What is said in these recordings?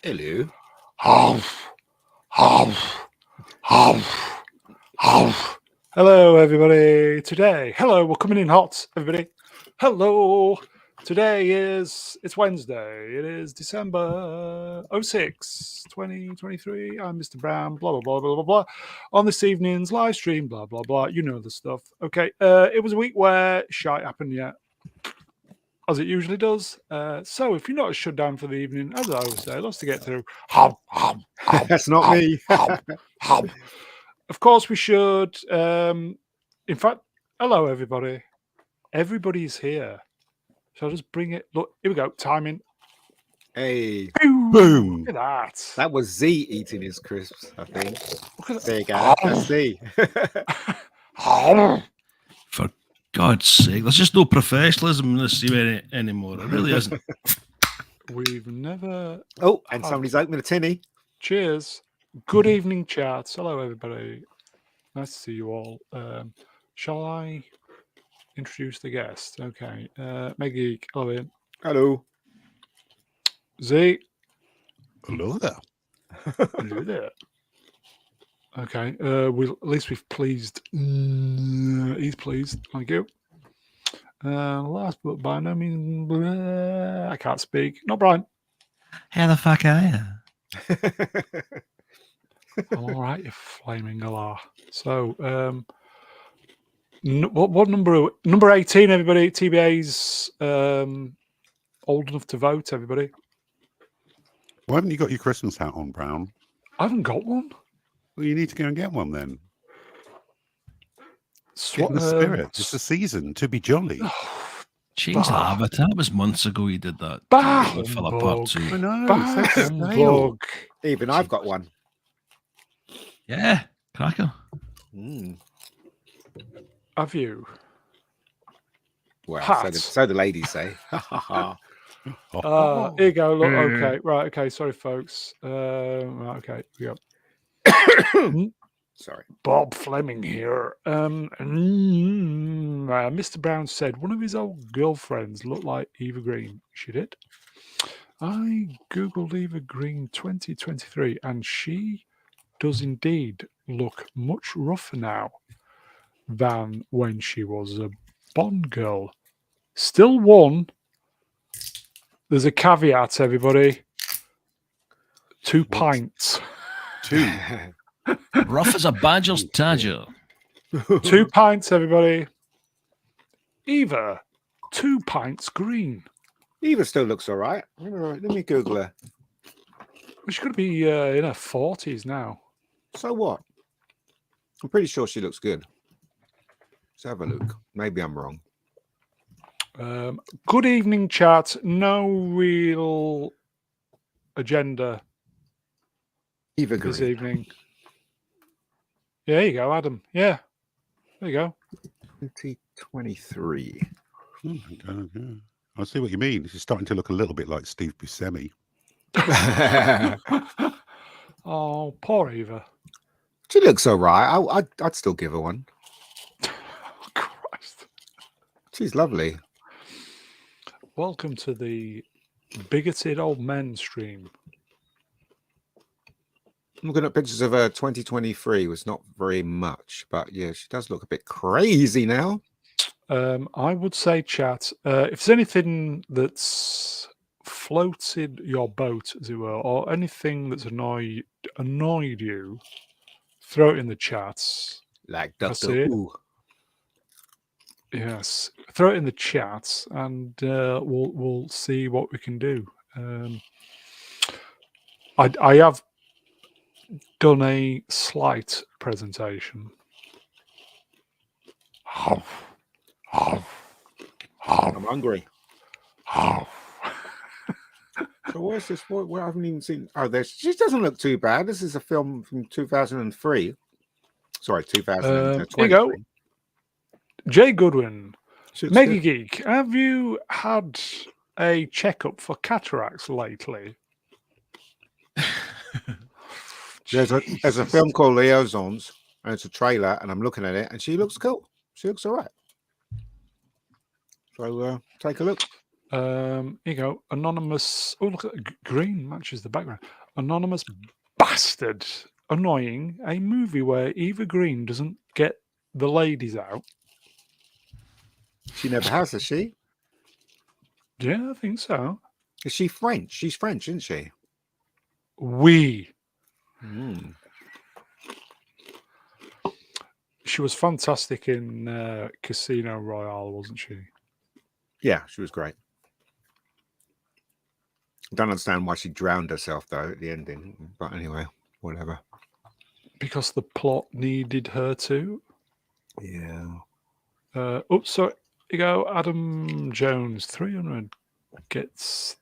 Hello. Hello, everybody. Hello, we're coming in hot, everybody. Hello. It's Wednesday. It is December 06, 2023. I'm Mr. Brown, blah, blah, blah, blah, blah, blah. On this evening's live stream, blah, blah, blah. You know the stuff. Okay, it was a week where shite happened, yeah, as it usually does. So if you're not shut down for the evening, as I always say, lots to get through. That's not me. Of course we should. In fact, hello, everybody. Everybody's here. Shall I just bring it? Look, here we go. Timing. Hey. Boom. Look at that. That was Z eating his crisps, I think. Look at There you go. That's Z. For God's sake, there's just no professionalism in this team anymore. It really isn't. We've never. Oh, and somebody's opening a tinny. Cheers. Good evening, chat. Hello, everybody. Nice to see you all. Shall I introduce the guest? Okay. Mega Geek. Hello, Ian. Hello. Z. Hello there. Hello there. Okay. At least we've pleased. He's pleased. Thank you. Last but by no means, I can't speak. Not Brian. How the fuck are you? All right, you flaming galah. So, what number? Number 18, everybody. TBA's old enough to vote, everybody. Why haven't you got your Christmas hat on, Brown? I haven't got one. Well, you need to go and get one then. Get in the spirit. It's the season to be jolly. Change the avatar. It was months ago you did that. Fill up part 2. I know. Bug. Even I've got one. Yeah, cracker. Have you? Well, so the ladies say. Here you go. Look, okay, right, okay. Sorry, folks. Right, okay, we go. Sorry, Bob Fleming here. Mr. Brown said one of his old girlfriends looked like Eva Green. She did. I googled Eva Green 2023, and she does indeed look much rougher now than when she was a Bond girl. Still one. There's a caveat, everybody. 2 pints. 2. Rough as a badger's tadger. 2 pints, everybody. Eva, 2 pints green. Eva still looks all right. Let me Google her. She's going to be in her 40s now. So what? I'm pretty sure she looks good. Let's have a look. Maybe I'm wrong. Good evening, chat. No real agenda Eva this Green. evening. Yeah, there you go, Adam. Yeah, there you go. 2023. Oh my God, yeah. I see what you mean. She's starting to look a little bit like Steve Buscemi. Oh, poor Eva. She looks all right. I'd still give her one. Oh, Christ. She's lovely. Welcome to the bigoted old men stream. Looking at pictures of her 2023 was not very much, but yeah, she does look a bit crazy now. I would say, chat, if there's anything that's floated your boat, as it were, or anything that's annoyed you, throw it in the chats. Like That's Dr. it. Who. Yes, throw it in the chats, and we'll see what we can do. I have done a slight presentation. I'm hungry. So where's this? What I haven't even seen. Oh, she doesn't look too bad. This is a film from 2003. Sorry, 2023. Here you go. Jay Goodwin, Mega Good. Geek, have you had a checkup for cataracts lately? There's a film called Liaisons, and it's a trailer, and I'm looking at it, and she looks cool. She looks all right. So take a look. Here you go. Anonymous. Oh, look at green matches the background. Anonymous bastard. Annoying. A movie where Eva Green doesn't get the ladies out. She never has she? Yeah, I think so. Is she French? She's French, isn't she? We. Mm. She was fantastic in Casino Royale, wasn't she? Yeah, she was great. I don't understand why she drowned herself though at the ending, but anyway, whatever. Because the plot needed her to. Yeah. So you go, Adam Jones, 300 gets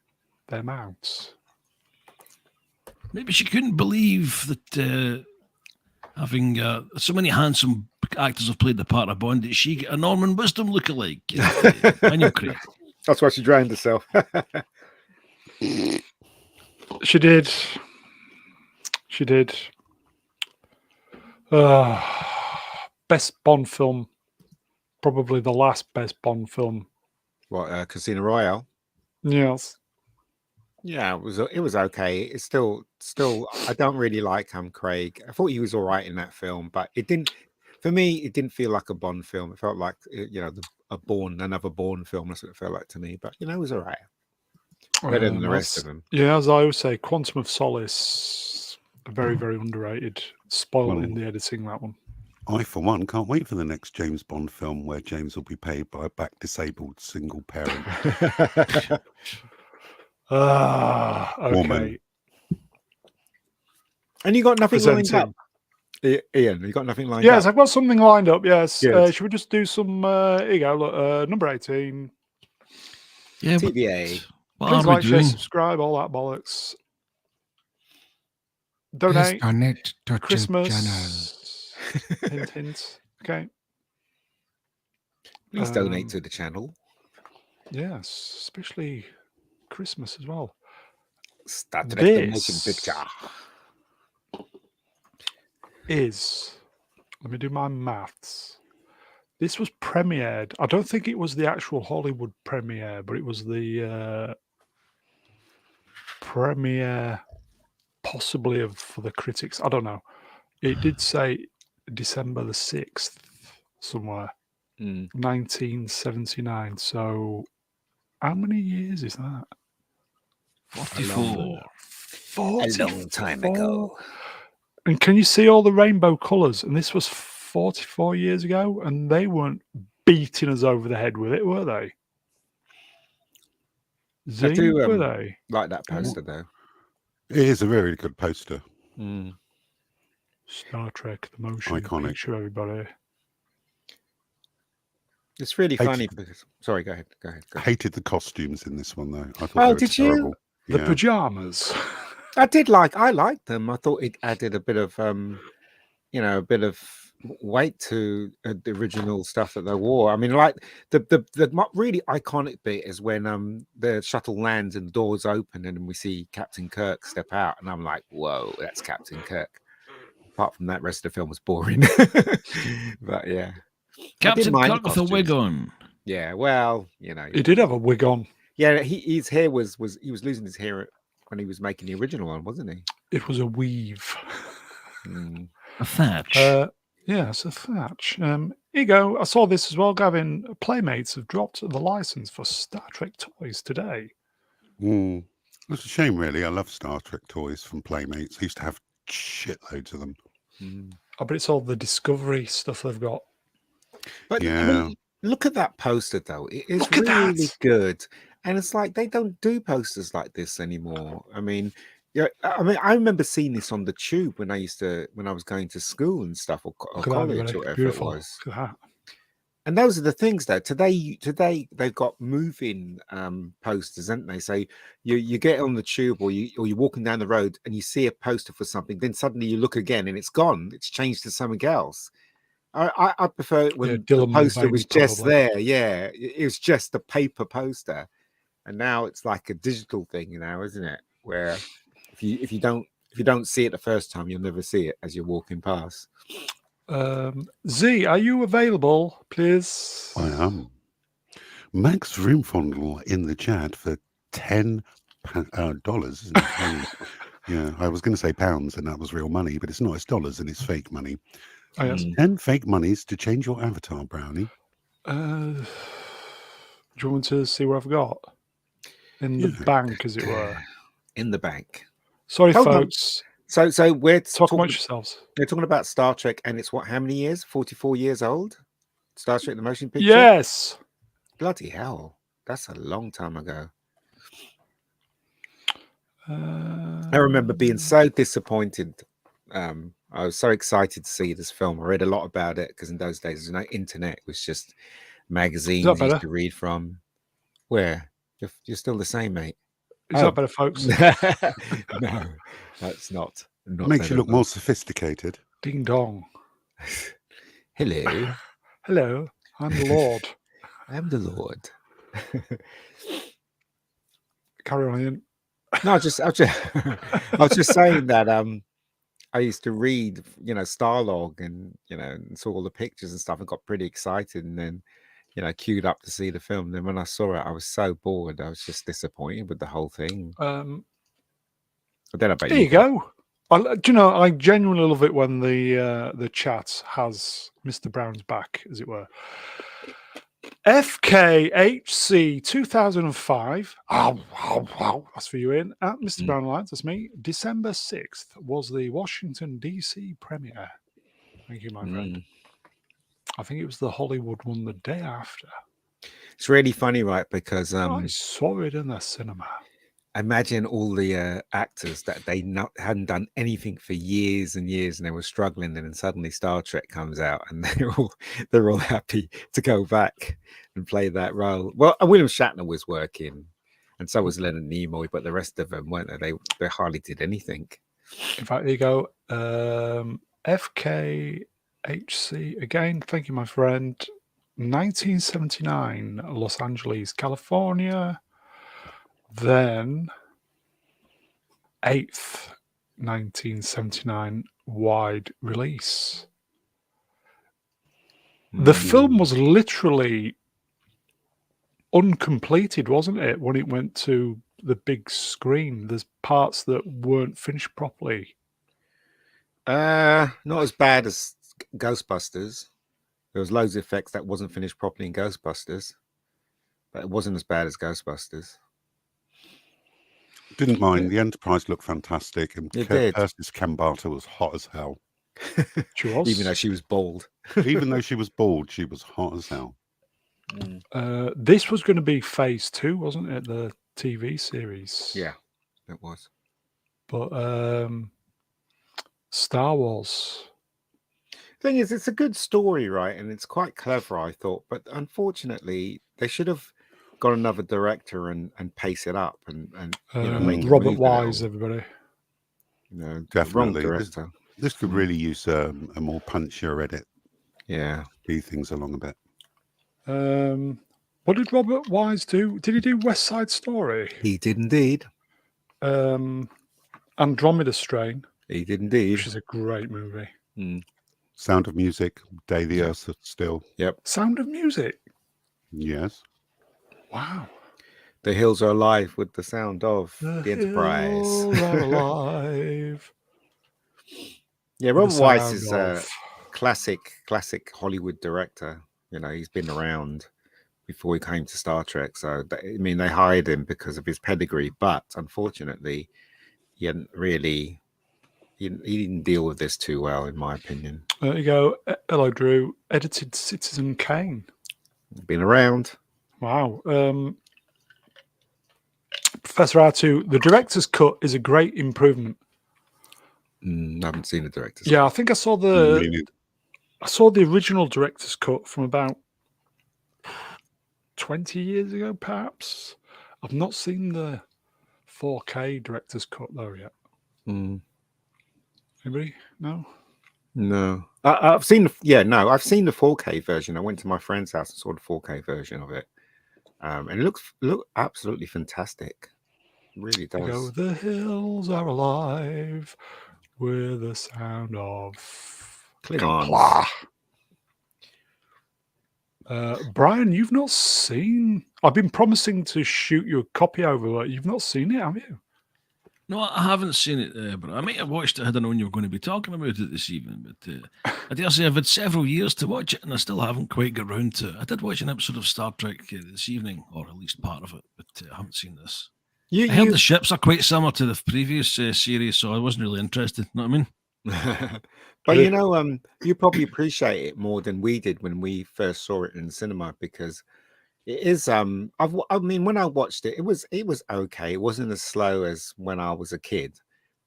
them out. Maybe she couldn't believe that having so many handsome actors have played the part of Bond, that she get a Norman Wisdom lookalike. Daniel Craig. That's why she drowned herself. She did. She did. Best Bond film. Probably the last best Bond film. What, Casino Royale? Yes. Yeah, it was okay. It's still I don't really like Craig. I thought he was all right in that film, but it didn't feel like a Bond film. It felt like another Bourne film. That's what it felt like to me. But it was all right. Better than the rest of them. Yeah, as I always say, Quantum of Solace, very, very underrated. Spoiled in the editing, that one. I, for one, can't wait for the next James Bond film where James will be played by a back-disabled single parent. Okay. Woman. And you got nothing lined up, Presenting. Ian? You got nothing lined up? Yes, I've got something lined up. Yes. Good. Should we just do some? Here you go. Look, number 18. Yeah, TBA. what Please are we like, share, doing? subscribe, all that bollocks. Please Donate. donate to the channel. Christmas. Hint, hint. Okay. Please donate to the channel. Yes, especially Christmas as well. Star Trek the Motion This Picture. is, let me do my maths. This was premiered. I don't think it was the actual Hollywood premiere, but it was the premiere, possibly for the critics. I don't know. It did say December the 6th somewhere, 1979. So, how many years is that? 44. 44. A long time ago. And can you see all the rainbow colours? And this was 44 years ago, and they weren't beating us over the head with it, were they? I do Were they? like that poster though. It is a very good poster. Star Trek, the motion Iconic. picture, everybody. It's really funny because. Sorry, go ahead. I hated the costumes in this one, though. I thought Oh, they were did you? terrible. The Yeah. pajamas. I liked them. I thought it added a bit of a bit of weight to the original stuff that they wore. I mean, like the really iconic bit is when the shuttle lands and the doors open and we see Captain Kirk step out, and I'm like, whoa, that's Captain Kirk. Apart from that, rest of the film was boring. But yeah, Captain mind Kirk with a costumes. wig on. Yeah, well, He did have a wig on. Yeah, his hair was he was losing his hair when he was making the original one, wasn't he? It was a weave. A thatch. Yes, a thatch. Here you go. I saw this as well, Gavin. Playmates have dropped the license for Star Trek toys today. It's a shame, really. I love Star Trek toys from Playmates. I used to have shitloads of them. I bet it's all the Discovery stuff they've got. But Yeah. I mean, look at that poster, though. It is Look at really that. good, and it's like they don't do posters like this anymore. I mean, I remember seeing this on the tube when I was going to school and stuff, or Look at that, college, everybody. or whatever Beautiful. it was. Look at that. And those are the things, though. Today they've got moving posters, haven't they? So you get on the tube or you're walking down the road and you see a poster for something, then suddenly you look again and it's gone. It's changed to something else. I prefer it when the Dylan poster Mulvaney, was just probably. there. Yeah, it was just a paper poster, and now it's like a digital thing, isn't it? Where if you don't see it the first time, you'll never see it as you're walking past. Z, are you available, please? I am. Max Roomfondle in the chat for $10, isn't it? Yeah, I was going to say pounds, and that was real money, but it's not. It's dollars, and it's fake money. Oh, yes. 10 fake monies to change your avatar, Brownie. Do you want to see what I've got? In the bank, as it were. In the bank. Sorry, Hold on. folks. So we're Talk talking, amongst yourselves. they're talking about Star Trek, and it's what, how many years? 44 years old? Star Trek the motion picture? Yes. Bloody hell. That's a long time ago. I remember being so disappointed. I was so excited to see this film. I read a lot about it because in those days, you know, internet it was just magazines you used to read from. Where? You're still the same, mate. Is that better, folks? No, that's not. Makes you look more sophisticated. Ding dong. Hello. Hello, I'm the Lord. I'm the Lord. Carry on, Ian. No, I was just saying that I used to read, you know, Starlog and, you know, and saw all the pictures and stuff and got pretty excited and then, you know, queued up to see the film. And then when I saw it, I was so bored. I was just disappointed with the whole thing. I don't know about there you go. Do you know, I genuinely love it when the chat has Mr. Brown's back, as it were. FKHC 2005. Wow. That's for you, Ian. At Mr. Brown Lights, that's me. December 6th was the Washington, D.C. premiere. Thank you, my friend. I think it was the Hollywood one the day after. It's really funny, right? Because I saw it in the cinema. Imagine all the actors that they hadn't done anything for years and years, and they were struggling, and then suddenly Star Trek comes out, and they're all happy to go back and play that role. Well, William Shatner was working, and so was Leonard Nimoy, but the rest of them weren't. They hardly did anything. In fact, there you go. FKHC again. Thank you, my friend. 1979, Los Angeles, California. Then 8th, 1979, wide release. The film was literally uncompleted, wasn't it, when it went to the big screen? There's parts that weren't finished properly. Not as bad as Ghostbusters. There was loads of effects that wasn't finished properly in Ghostbusters, but it wasn't as bad as Ghostbusters. Didn't mind. The Enterprise looked fantastic, and Kirsten's Kambata was hot as hell. She was, even though she was bald. Even though she was bald, she was hot as hell. This was going to be phase 2, wasn't it? The TV series. Yeah, it was. But Star Wars. Thing is, it's a good story, right? And it's quite clever, I thought. But unfortunately, they should have got another director and pace it up and you know, make Robert Wise, everybody. You know, definitely. Wrong director. This could really use a more punchier edit. Yeah, speed things along a bit. What did Robert Wise do? Did he do West Side Story? He did indeed. Andromeda Strain. He did indeed. Which is a great movie. Sound of Music, Day the Earth Stood Still. Yep. Sound of Music. Yes. Wow. The Hills Are Alive with the sound of the Enterprise. Hills are alive. Yeah, Robert Wise is a classic Hollywood director. You know, he's been around before he came to Star Trek. So, I mean, they hired him because of his pedigree, but unfortunately, he hadn't really... He didn't deal with this too well, in my opinion. There you go. Hello, Drew. Edited Citizen Kane. Been around. Wow. Professor R2, the director's cut is a great improvement. I haven't seen the director's cut. I think I saw the original director's cut from about 20 years ago, perhaps. I've not seen the 4K director's cut though yet. Anybody? No. I've seen I've seen the 4K version. I went to my friend's house and saw the 4K version of it, and it looked absolutely fantastic. It really does. Go, the hills are alive with the sound of Klingons. Brian, you've not seen. I've been promising to shoot you a copy over, but you've not seen it, have you? No, I haven't seen it, but I might have watched it had I known you were going to be talking about it this evening. But I dare say I've had several years to watch it, and I still haven't quite got round to it. I did watch an episode of Star Trek this evening, or at least part of it, but I haven't seen this. I heard the ships are quite similar to the previous series, so I wasn't really interested. You know what I mean? But you know, you probably appreciate it more than we did when we first saw it in the cinema, because it is. I mean, when I watched it, it was okay. It wasn't as slow as when I was a kid,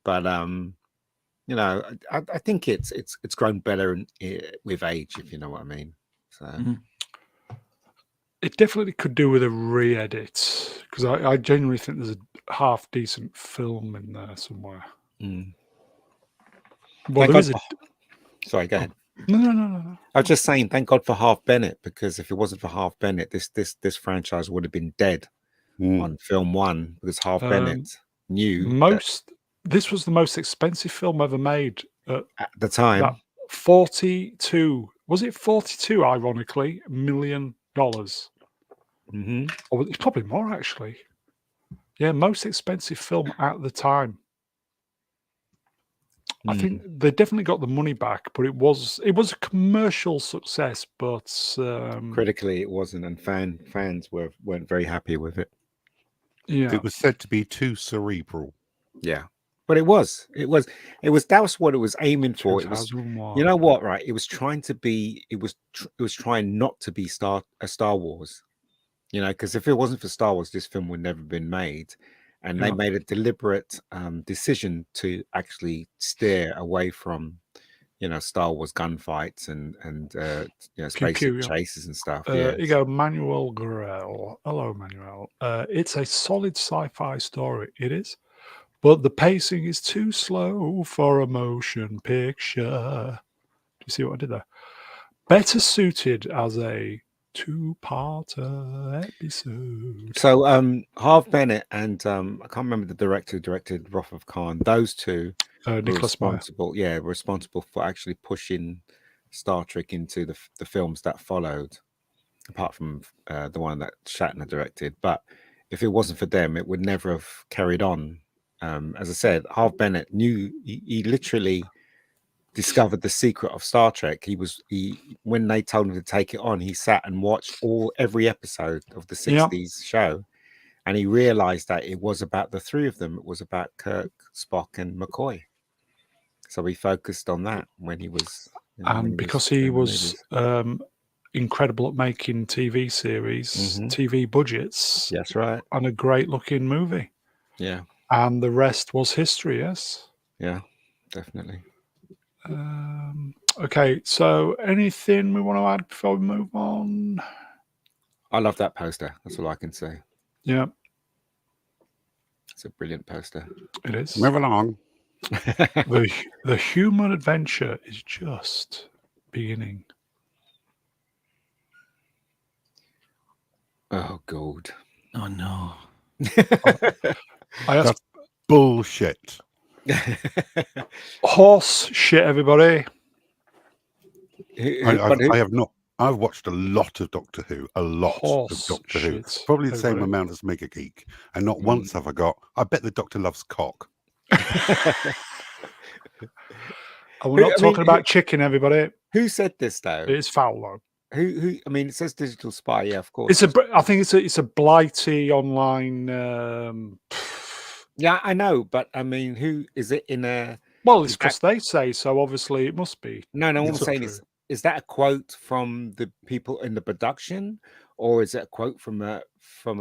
but you know, I think it's grown better with age, if you know what I mean. So. Mm-hmm. It definitely could do with a re-edit, because I genuinely think there's a half decent film in there somewhere. Mm. Well, there is a... Sorry, go ahead. No. I was just saying, thank God for Harv Bennett, because if it wasn't for Harv Bennett, this franchise would have been dead on film one, because Harv Bennett knew this was the most expensive film ever made at the time. That 42, was it 42? Ironically, $1 million. Mm-hmm. Or it's probably more, actually. Yeah, most expensive film at the time. I think they definitely got the money back, but it was a commercial success, but critically it wasn't, and fans weren't very happy with it. Yeah, it was said to be too cerebral. Yeah, but it was that was what it was aiming for. It was, you know what, right? It was trying to be. It was trying not to be a Star Wars. You know, because if it wasn't for Star Wars, this film would never have been made. And they made a deliberate decision to actually steer away from, you know, Star Wars gunfights and you know, spaceship chases and stuff. You go, Manuel Gurel. Hello, Manuel. It's a solid sci-fi story. It is, but the pacing is too slow for a motion picture. Do you see what I did there? Better suited as a two-parter episode. So Harv Bennett and I can't remember the director who directed Wrath of Khan. Those two were responsible. Yeah, responsible for actually pushing Star Trek into the films that followed, apart from the one that Shatner directed. But if it wasn't for them, it would never have carried on. As I said, Harv Bennett knew he literally discovered the secret of Star Trek. When they told him to take it on, he sat and watched every episode of the 60s show, and he realized that it was about the three of them. It was about Kirk, Spock, and McCoy. So he focused on that when he was, and because he was incredible at making TV series, TV budgets. That's right. And a great looking movie. Yeah. And the rest was history. Yes. Yeah, definitely. Okay, so anything we want to add before we move on? I love that poster. That's all I can say. Yeah, it's a brilliant poster. It is. Move along. The human adventure is just beginning. Oh God! Oh no! That's bullshit. Horse shit, everybody. I have not. I've watched a lot of Doctor Who. Who. Probably the same amount as Mega Geek. And not once have I got, I bet the Doctor loves cock. We're not talking about chicken, everybody. Who said this, though? It's foul, though. Who? I mean, it says Digital Spy. Yeah, of course. I think it's a blighty online... Yeah, I know, but I mean, who is it in a... Well, it's because they say so. Obviously, it must be. No, what I'm saying is that a quote from the people in the production, or is it a quote from a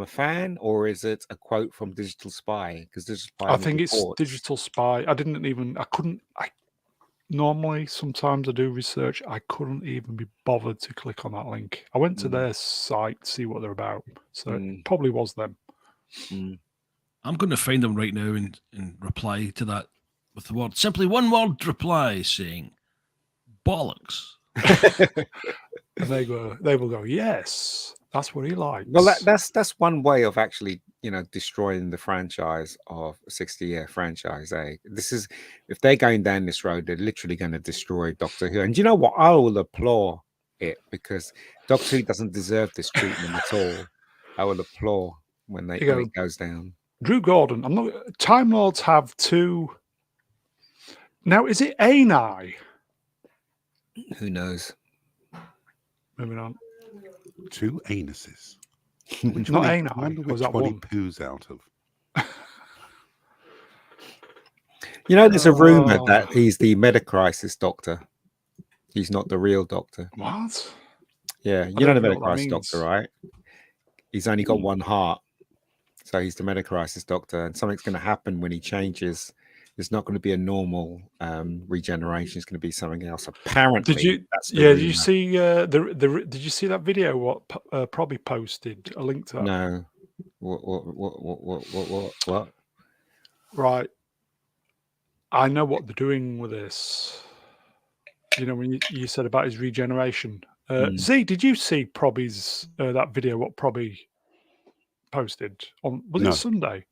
fan, or is it a quote from Digital Spy? Because Digital Spy, I think it's Digital Spy. I normally, sometimes I do research. I couldn't even be bothered to click on that link. I went to their site to see what they're about. So it probably was them. I'm going to find them right now and reply to that with the word, simply one word reply saying bollocks. And they will go, yes, that's what he likes. Well, that's one way of actually, destroying the franchise of a 60-year franchise. This is, if they're going down this road, they're literally going to destroy Doctor Who. And you know what? I will applaud it, because Doctor Who doesn't deserve this treatment at all. I will applaud when Here you it goes down. Drew Gordon. I'm not. Time Lords have two. Now, is it Ani? Who knows? Moving on. 2 anuses. Which Not one Ani. I wonder Or was which that one he one? poos out of. You know, there's a rumor that Oh. he's the Metacrisis Doctor. He's not the real Doctor. What? Yeah, I you know don't the know what that Metacrisis Doctor, means. right? He's only got one heart, so he's the Metacrisis Doctor, and something's going to happen when he changes. It's not going to be a normal regeneration. It's going to be something else. Apparently, Did you? that's the Yeah. Did you rumor. see the? Did you see that video? What Probby posted a link to that. No. What? Right. I know what they're doing with this. You know, when you said about his regeneration. Z, did you see Probby's that video? What Probby posted on? Was No. it Sunday?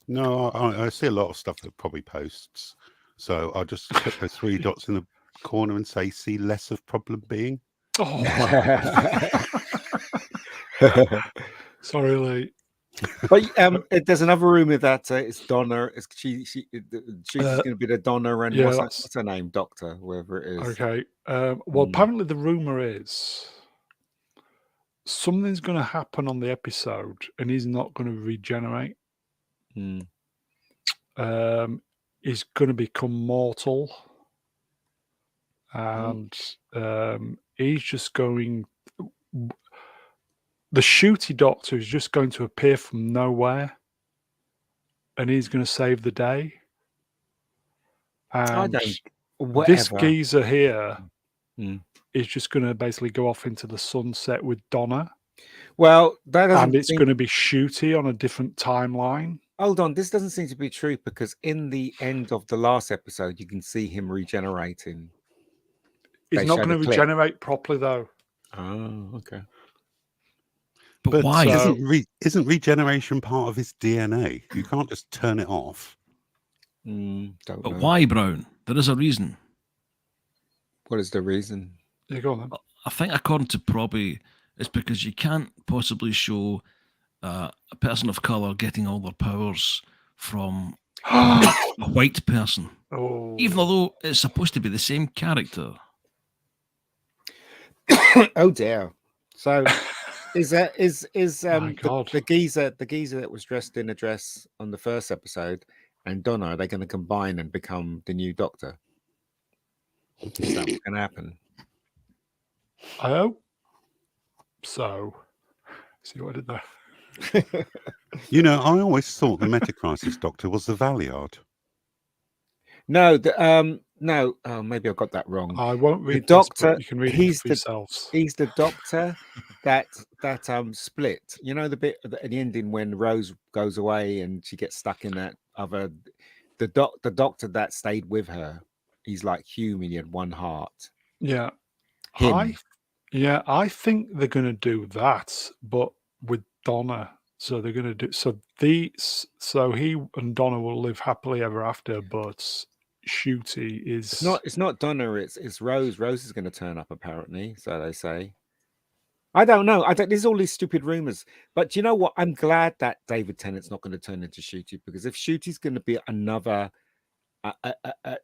No, I see a lot of stuff that probably posts. So I'll just click the 3 dots in the corner and say, see less of problem being. Oh, sorry, Lee. But there's another rumor that it's Donna. She's going to be the Donna, and yeah, what's her name? Doctor, whoever it is. Okay. Well, apparently the rumor is something's going to happen on the episode, and he's not going to regenerate. Mm. He's going to become mortal, and he's just going. The shooty Doctor is just going to appear from nowhere, and he's going to save the day. And this geezer here is just going to basically go off into the sunset with Donna. Well, that doesn't. And it's going to be shooty on a different timeline. Hold on, this doesn't seem to be true, because in the end of the last episode, you can see him regenerating. He's not going to regenerate properly, though. Oh, okay. But why? Isn't regeneration part of his DNA? You can't just turn it off. But why, Brown? There is a reason. What is the reason? Yeah, go on then. I think, according to Probby, it's because you can't possibly show a person of colour getting all their powers from a white person, even though it's supposed to be the same character. Oh dear! So, is the geezer that was dressed in a dress on the first episode and Donna, are they going to combine and become the new Doctor? Is that what's going to happen? I hope so. See what I did there? You know, I always thought the Metacrisis Doctor was the Valiard. No, no. Oh, maybe I got that wrong. I won't read the Doctor. This, you can read it for yourselves. He's the Doctor that split. You know the bit at the ending when Rose goes away and she gets stuck in that other. The Doctor that stayed with her. He's like human. He had one heart. Yeah. Him. I think they're going to do that, but with Donna. So they're going to do so he and Donna will live happily ever after, but Shooty is it's not Donna, it's Rose. Rose is going to turn up, apparently, so they say. I don't know. There's all these stupid rumors, but you know what? I'm glad that David Tennant's not going to turn into Shooty, because if Shooty's going to be another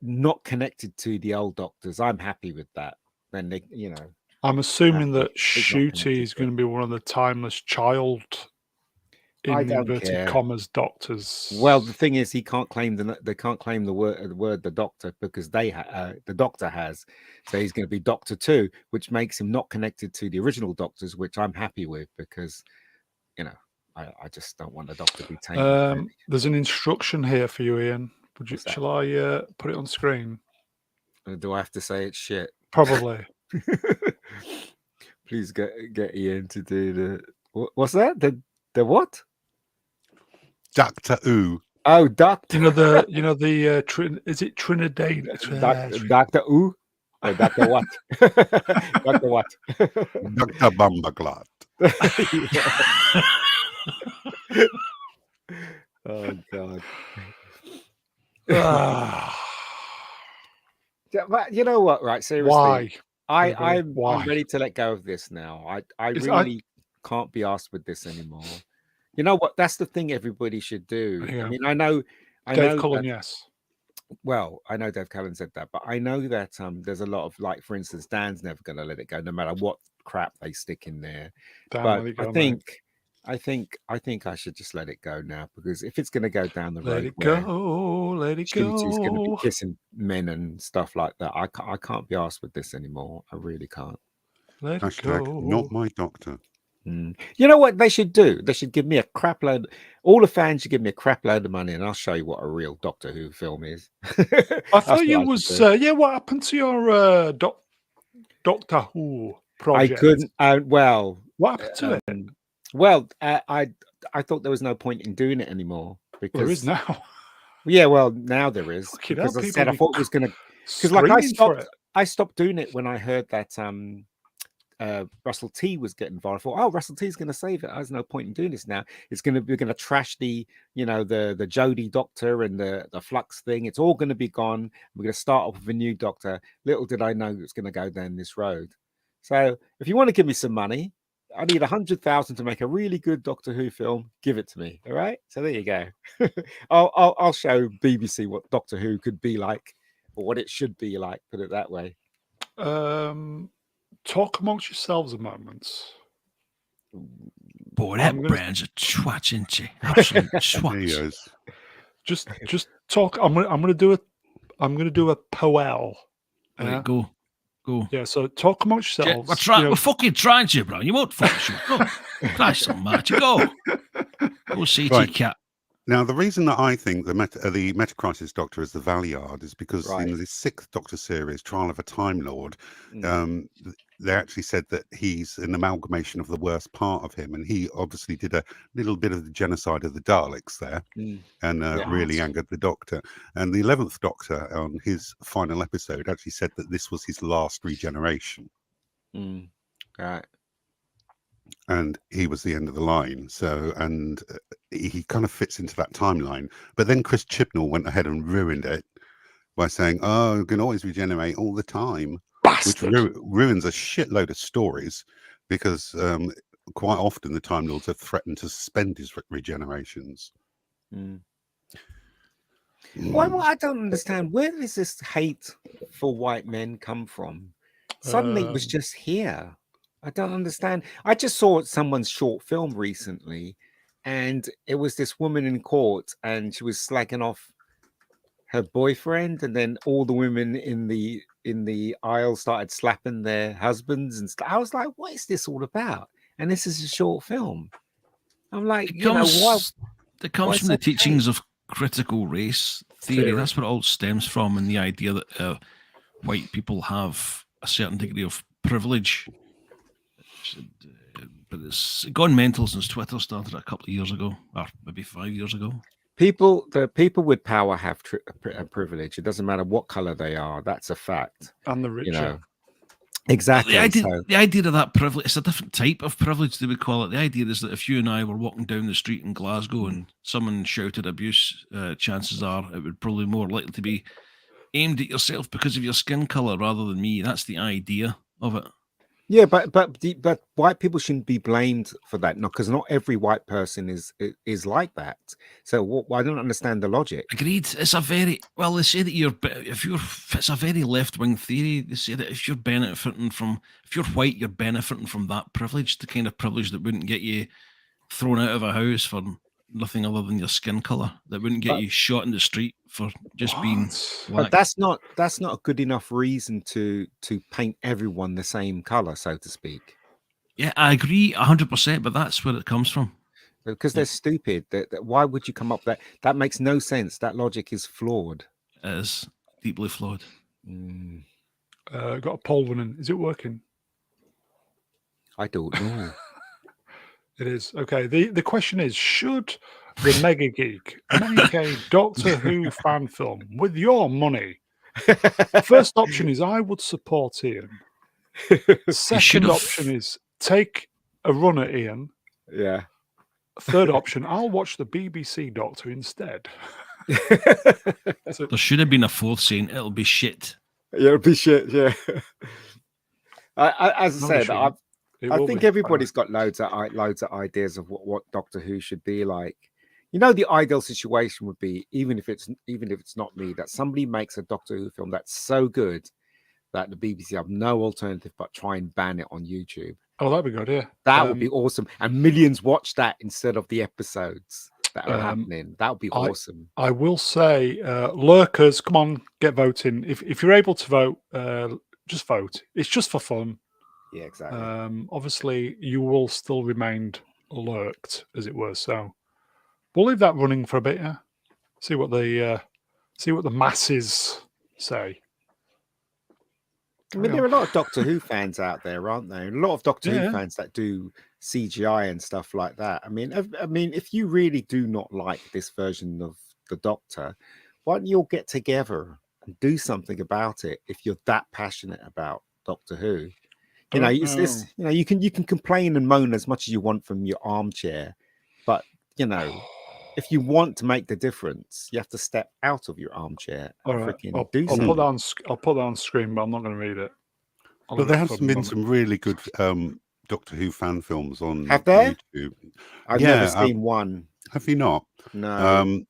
not connected to the old Doctors, I'm happy with that. Then they, I'm assuming that Shooty is going to be one of the timeless child in inverted commas Doctors. Well, the thing is, they can't claim the word the Doctor, because the Doctor has, so he's going to be Doctor 2, which makes him not connected to the original Doctors, which I'm happy with, because I just don't want the Doctor to be tamed. There's an instruction here for you, Ian. Shall I put it on screen? Do I have to say it's shit? Probably. Please get Ian to do the what's that? The what? Doctor Who. Oh, Doctor. Is it Trinidad? Doctor Who? Oh, Doctor what? Doctor what? Doctor Bumbleclot. Oh God. You know what? Right, seriously. Why? I'm Why? ready to let go of this now. I It's- really can't be asked with this anymore. You know what? That's the thing everybody should do. Yeah. I mean, I know Dave Cullen, that, yes. well, I know Dave Cullen said that, but I know that there's a lot of, like, for instance, Dan's never going to let it go, no matter what crap they stick in there. Dan, But let it I go, mate. think I should just let it go now, because if it's going to go down the Let road it where go, let it Shooty's going to be go. kissing men and stuff like that, I can't be asked with this anymore. I really can't. Let it Hashtag go. not my doctor. You know what they should do? They should give me a crap load. All the fans should give me a crap load of money, and I'll show you what a real Doctor Who film is. I That's thought what you I should was do. yeah. What happened to your Doctor Who I project? couldn't. Well, What happened to it? well, I thought there was no point in doing it anymore, Well, there is because now. yeah, well, now there is, Fucking because hell, I people said I be thought it was going to, because like screaming for it. I stopped doing it when I heard that Russell T was getting involved. I thought, oh, Russell T is going to save it. There's no point in doing this now. We're going to trash the the Jodie Doctor and the Flux thing. It's all going to be gone. We're going to start off with a new Doctor. Little did I know it's going to go down this road. So if you want to give me some money, I need 100,000 to make a really good Doctor Who film. Give it to me. All right. So there you go. I'll show BBC what Doctor Who could be like, or what it should be like. Put it that way. Talk amongst yourselves a moment. Boy, that I'm gonna- brand's a twat, isn't she? Absolute There he twat. goes. Just talk. I'm gonna do a poel. Right, go. Yeah. So talk amongst yourselves. We're fucking trying to, bro. You won't fucking shoot. Go. Christ almighty, go. Go see Right. cat. Now, the reason that I think the Metacrisis Doctor is the Valiard is because Right. in the 6th Doctor series, Trial of a Time Lord, Mm. they actually said that he's an amalgamation of the worst part of him, and he obviously did a little bit of the genocide of the Daleks there, and really angered the Doctor. And the 11th Doctor, on his final episode, actually said that this was his last regeneration. Right. And he was the end of the line. So, and he kind of fits into that timeline. But then Chris Chibnall went ahead and ruined it by saying, "Oh, you can always regenerate all the time," Bastard. which ruins a shitload of stories, because quite often the Time Lords have threatened to suspend his regenerations. Well, I don't understand. Where does this hate for white men come from? Suddenly it was just here. I don't understand. I just saw someone's short film recently, and it was this woman in court, and she was slagging off her boyfriend, and then all the women in the aisle started slapping their husbands and stuff. I was like, what is this all about? And this is a short film. I'm like, It comes why from so the teachings of critical race theory. That's where it all stems from, and the idea that white people have a certain degree of privilege. But it's gone mental since Twitter started a couple of years ago, or maybe 5 years ago. the people with power have a privilege. It doesn't matter what color they are. That's a fact. And the richer. Exactly. The idea of that privilege, it's a different type of privilege, they would call it. The idea is that if you and I were walking down the street in Glasgow and someone shouted abuse, chances are it would probably more likely to be aimed at yourself because of your skin color rather than me. That's the idea of it. Yeah, but white people shouldn't be blamed for that. No, because not every white person is like that. So I don't understand the logic. Agreed. It's a very they say that it's a very left wing theory. They say that if you're white, you're benefiting from that privilege, the kind of privilege that wouldn't get you thrown out of a house for nothing other than your skin color, that wouldn't get you shot in the street for just being black. But that's not a good enough reason to paint everyone the same color, so to speak. Yeah, I agree 100%, but that's where it comes from. Because they're stupid. Why would you come up with that? That makes no sense. That logic is flawed. It is deeply flawed. Got a poll running. Is it working? I don't know. It is. Okay. The question is, should the Mega Geek make a Doctor Who fan film with your money? First option is I would support Ian. Second option is take a run at Ian. Yeah. Third option, I'll watch the BBC Doctor instead. There should have been a fourth saying it'll be shit. Yeah, it'll be shit. Yeah. As I No, they said, shouldn't. It I will think be. everybody's got loads of ideas of what Doctor Who should be like. You know, the ideal situation would be, even if it's not me, that somebody makes a Doctor Who film that's so good that the BBC have no alternative but try and ban it on YouTube. Oh, that'd be good. Yeah, That would be awesome, and millions watch that instead of the episodes that are happening. That would be awesome. I will say, lurkers, come on, get voting. If you're able to vote, just vote. It's just for fun. Yeah, exactly. Obviously, you will still remain lurked, as it were. So we'll leave that running for a bit. Yeah, see what the masses say. I mean, there are a lot of Doctor Who fans out there, aren't there? A lot of Doctor Who fans that do CGI and stuff like that. I mean, if you really do not like this version of the Doctor, why don't you all get together and do something about it? If you're that passionate about Doctor Who, you can complain and moan as much as you want from your armchair, but if you want to make the difference, you have to step out of your armchair and freaking do something. I'll put that on screen, but I'm not going to read it. But there have been some really good Doctor Who fan films on YouTube. I've never seen one. Have you not? No.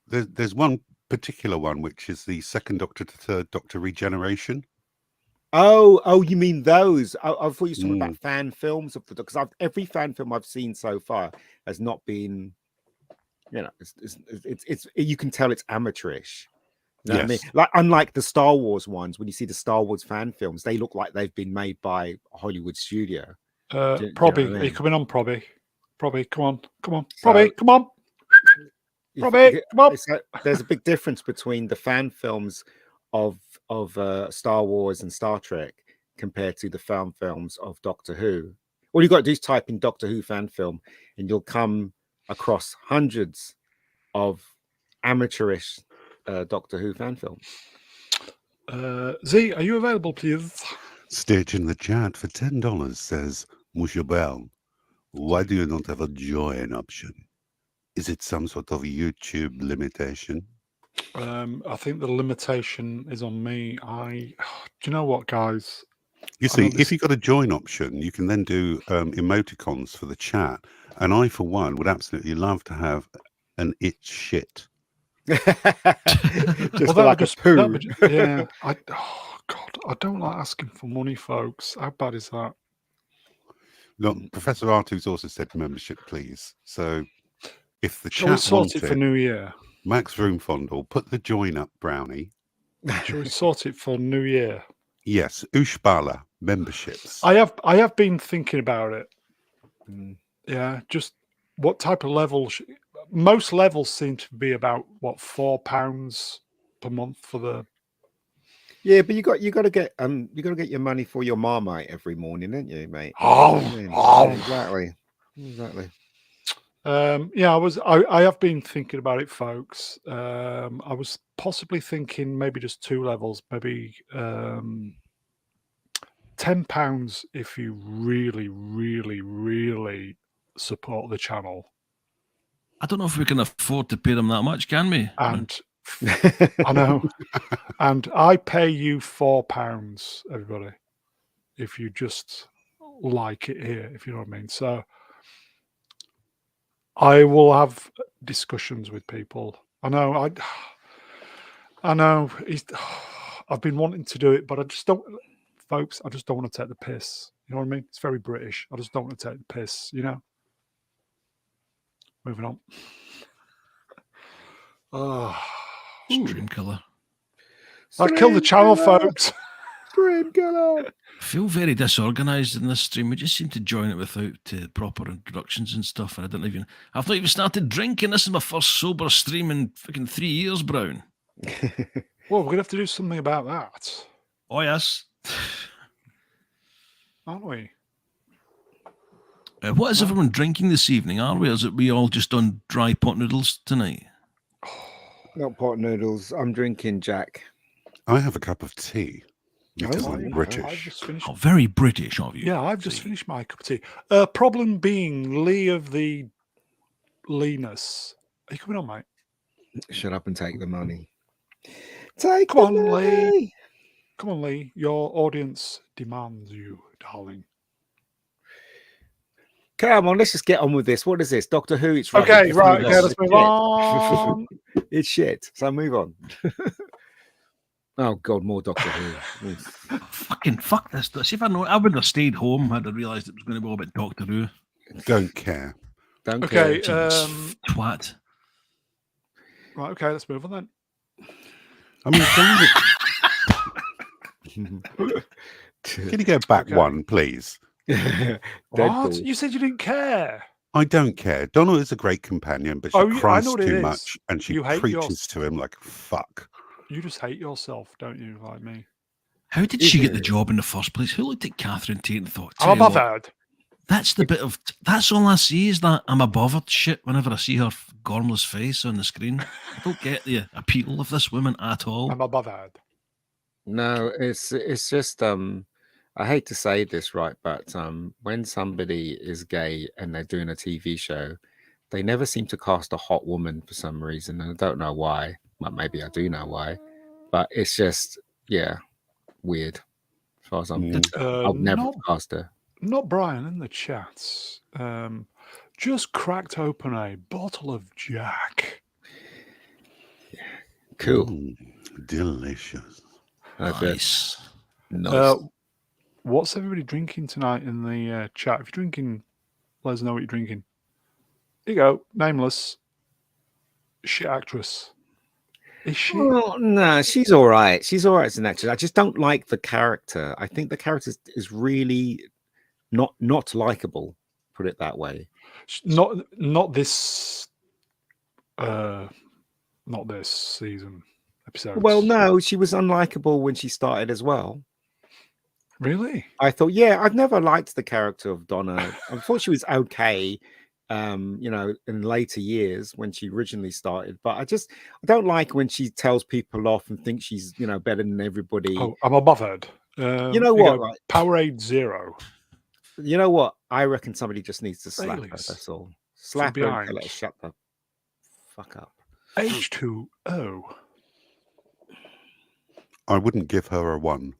There's one particular one, which is the second Doctor to third Doctor regeneration. Oh, you mean those? I thought you were talking about fan films of the Doctor. Because every fan film I've seen so far has not been, it's you can tell it's amateurish. You know what I mean? Like, unlike the Star Wars ones, when you see the Star Wars fan films, they look like they've been made by a Hollywood studio. Probby, are you coming on, Probby? Probby, come on. Probby, come on. Probby, come on. There's a big difference between the fan films of Star Wars and Star Trek compared to the fan films of Doctor Who. All you've got to do is type in Doctor Who fan film, and you'll come across hundreds of amateurish Doctor Who fan films. Z, are you available, please? Stitch in the chat for $10 says, Mushabel, why do you not have a join option? Is it some sort of YouTube limitation? I think the limitation is on me. Do you know what, guys? You see, if you've got a join option, you can then do emoticons for the chat. And I, for one, would absolutely love to have an itch shit. Just like a poo. Yeah. God, I don't like asking for money, folks. How bad is that? Look, Professor Artu's also said membership, please. So if the Shall we chat sort wants it for New Year? Max Vroomfondle, put the join up, Brownie. Shall we sort it for New Year? Yes, Ushbala memberships. I have been thinking about it. Yeah, just what type of level? Most levels seem to be about £4 per month for the. Yeah, but you got to get your money for your Marmite every morning, don't you, mate? Exactly. Yeah, I have been thinking about it, folks. I was possibly thinking maybe just 2 levels, maybe £10 if you really, really, really support the channel. I don't know if we can afford to pay them that much, can we? And I know. And I pay you £4, everybody, if you just like it here, if you know what I mean. So I will have discussions with people. I know. I've been wanting to do it, but I just don't, folks. I just don't want to take the piss. You know what I mean? It's very British. I just don't want to take the piss. Moving on. Stream killer. I killed the channel, folks. Stream killer. I feel very disorganized in this stream. We just seem to join it without proper introductions and stuff. And I've not even started drinking. This is my first sober stream in fucking 3 years, Brown. Well, we're gonna have to do something about that. Oh yes, aren't we? What is everyone drinking this evening? Are we? Or is it we all just on dry pot noodles tonight? Not pot noodles. I'm drinking Jack. I have a cup of tea because I'm British. I've just finished. Very British of you. Yeah, I've just finished my cup of tea. Problem being, Lee of the Leanness. Are you coming on, mate? Shut up and take the money. Come on, Lee. Come on, Lee. Your audience demands you, darling. Come on, let's just get on with this. What is this? Doctor Who? It's rubbish. Okay, Let's right. move Okay, on. let's It's move shit. on. It's shit. So move on. Oh God, more Doctor Who. Oof. Fuck this. See if I know, I would have stayed home had I realised it was going to be all about Doctor Who. Don't care. Don't Okay, care. Twat. right. Okay, let's move on then. I mean, can you go back Okay. one, please? What? Deadpool. You said you didn't care. I don't care. Donna is a great companion, but she Oh, I cries know what it too is. much, and she You hate preaches to him like fuck. You just hate yourself, don't you? Like me. How did she get the job in the first place? Who looked at Catherine Tate and thought, I'm "Tell you what, bothered. that's the bit of, that's all I see is that I'm bothered shit whenever I see her gormless face on the screen. I don't get the appeal of this woman at all. I'm bothered. No, it's just I hate to say this, right, but when somebody is gay and they're doing a TV show, they never seem to cast a hot woman for some reason, and I don't know why. Well, maybe I do know why, but it's just weird. As far as I'm concerned, I'll never Not, cast her. not Brian in the chats. Just cracked open a bottle of Jack. Cool, Delicious. Nice. nice. What's everybody drinking tonight in the chat? If you're drinking, let us know what you're drinking. Here you go. Nameless. Shit actress. Is she? Well, no, she's all right. She's all right as an actress. I just don't like the character. I think the character is really not likable. Put it that way. Not this. Not this season episode. Well, no, she was unlikable when she started as well. Really? I thought, I've never liked the character of Donna. I thought she was okay, in later years when she originally started. But I don't like when she tells people off and thinks she's, better than everybody. Oh, I'm bothered. You know what? Right? Powerade Zero. You know what? I reckon somebody just needs to slap her. Baileys. That's all. Slap her and behind. tell her to shut the fuck up. H2O. I wouldn't give her a 1.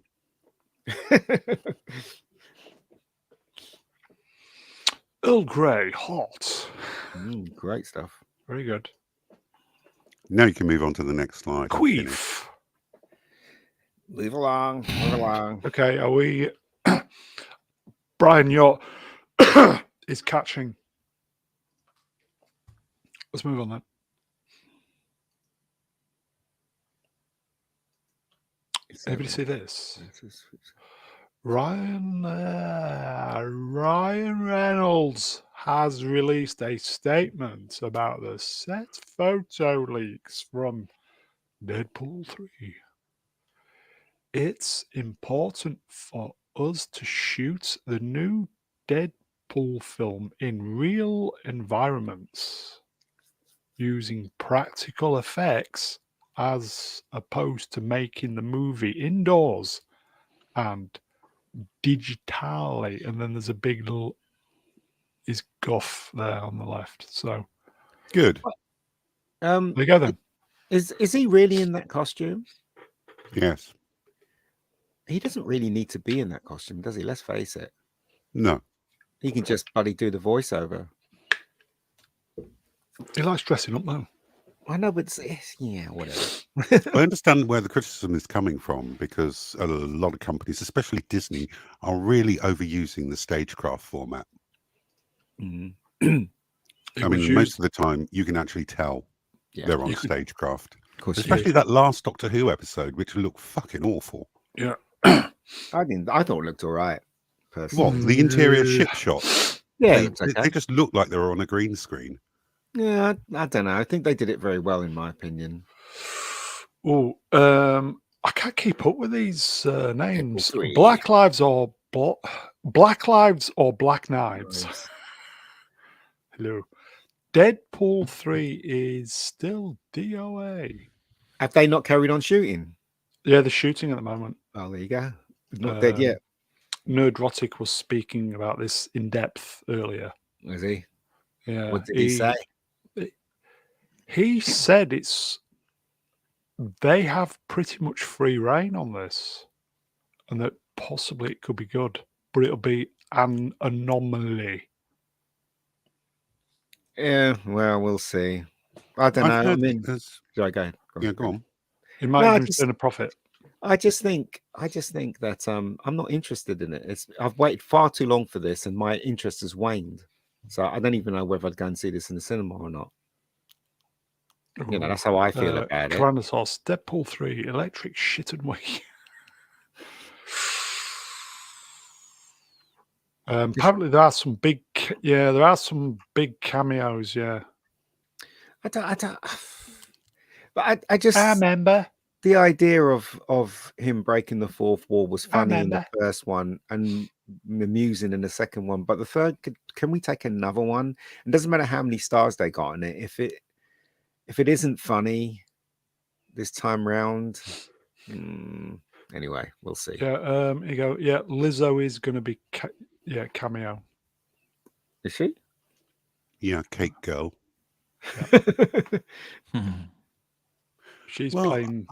Earl Grey hot. Great stuff. Very good. Now you can move on to the next slide. Queef. Move along. Move along. Okay, are we? Brian, your is catching. Let's move on then. Everybody see this? Ryan Reynolds has released a statement about the set photo leaks from Deadpool 3. It's important for us to shoot the new Deadpool film in real environments using practical effects as opposed to making the movie indoors and digitally. And then there's a big little is guff there on the left. So Good. there you go then. Is he really in that costume? Yes. He doesn't really need to be in that costume, does he? Let's face it. No. He can just bloody do the voiceover. He likes dressing up though. I know, but whatever. I understand where the criticism is coming from because a lot of companies, especially Disney, are really overusing the stagecraft format. Mm-hmm. I mean, most of the time you can actually tell they're on stagecraft. Of course, especially that last Doctor Who episode, which looked fucking awful. Yeah. I thought it looked all right. Personally. What, the interior ship shots? Yeah, they just looked like they were on a green screen. Yeah, I don't know. I think they did it very well, in my opinion. Oh, I can't keep up with these names. Black Lives or Black Knives. Hello. Deadpool 3 is still DOA. Have they not carried on shooting? Yeah, they're shooting at the moment. Oh, there you go. Not dead yet. Nerdrotic was speaking about this in depth earlier. Was he? Yeah. What did he say? He said they have pretty much free reign on this. and that possibly it could be good, but it'll be an anomaly. Yeah, well, we'll see. I don't I've know. I heard mean, there's sorry, go ahead. yeah, go on. It might No, even turn a profit. I just think that I'm not interested in it. I've waited far too long for this, and my interest has waned. So I don't even know whether I'd go and see this in the cinema or not. You know, that's how I feel about it. Commander Sauce, Deadpool 3, Electric Shit and Wake. Apparently there are some big cameos. Yeah, I don't. But I just I remember. the idea of him breaking the fourth wall was funny in the remember. first one and amusing in the second one. But the third, can we take another one? It doesn't matter how many stars they got in it. If it isn't funny this time round, anyway, we'll see. Yeah, you go. Yeah, Lizzo is going to be cameo. Is she? Yeah, Cake Girl. She's Well, playing.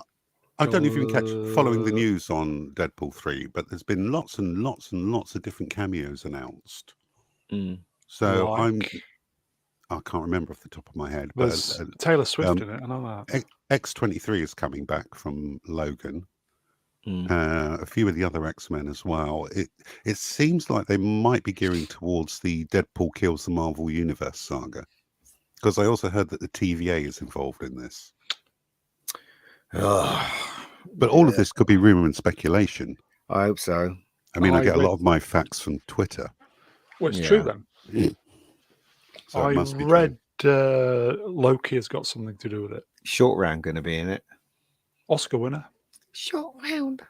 I don't know if you can catch following the news on Deadpool 3, but there's been lots and lots and lots of different cameos announced. So like, I can't remember off the top of my head. There's But Taylor Swift in it. I know that. X-23 is coming back from Logan. A few of the other X-Men as well. It seems like they might be gearing towards the Deadpool kills the Marvel Universe saga, because I also heard that the TVA is involved in this. But all of this could be rumor and speculation. I hope so. I mean, I get a lot of my facts from Twitter. Well, it's true then. So I read Loki has got something to do with it. Short Round going to be in it. Oscar winner. Short Round.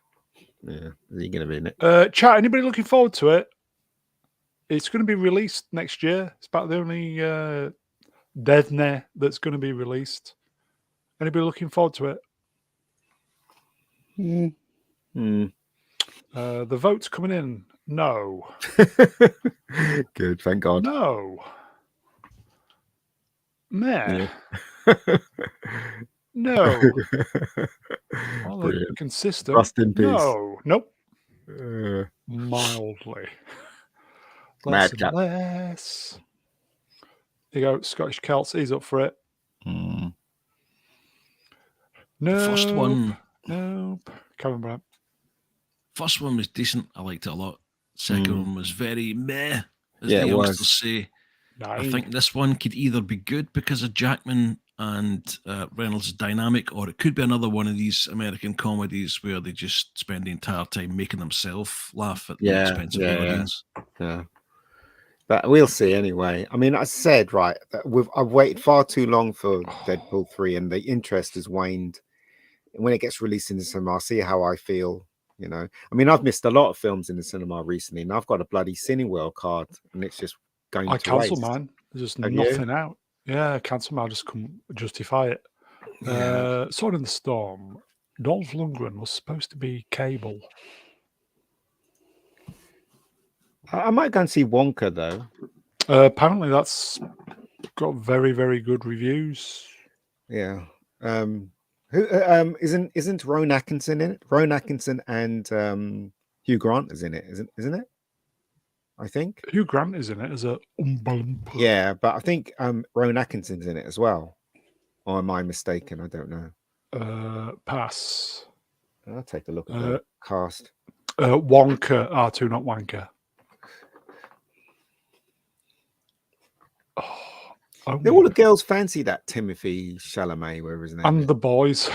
Yeah, is he going to be in it? Chat, anybody looking forward to it? It's going to be released next year. It's about the only Disney that's going to be released. Anybody looking forward to it? The vote's coming in. No. Good, thank God. No. Meh. Yeah. No. Well, consistent. Rust in peace. No. Nope. Mad Mildly. Less and Cap. less. There you go. Scottish Celts. He's up for it. The No. first one. Nope. Kevin Brad. First one was decent. I liked it a lot. Second one was very meh, as Yeah, the it youngsters was. say. I think this one could either be good because of Jackman and Reynolds' dynamic, or it could be another one of these American comedies where they just spend the entire time making themselves laugh at the expense of the audience. Yeah. But we'll see anyway. I mean, I said, right, I've waited far too long for Deadpool 3 and the interest has waned. When it gets released in the cinema, I'll see how I feel. You know, I mean, I've missed a lot of films in the cinema recently, and I've got a bloody Cineworld card, and it's just going to cancelled waste. mine. There's just nothing out. Yeah, cancel mine. I just couldn't justify it. Sword in the Storm. Dolph Lundgren was supposed to be Cable. I might go and see Wonka though. Apparently, that's got very, very good reviews. Yeah. Who isn't Rowan Atkinson in it? Rowan Atkinson and Hugh Grant is in it, isn't it? I think Hugh Grant is in it as a yeah, but I think Rowan Atkinson's in it as well. Or am I mistaken? I don't know. Pass. I'll take a look at the cast. Wonka, R2, not Wanker. All the girls fancy that Timothy Chalamet, wherever his name and is. the boys.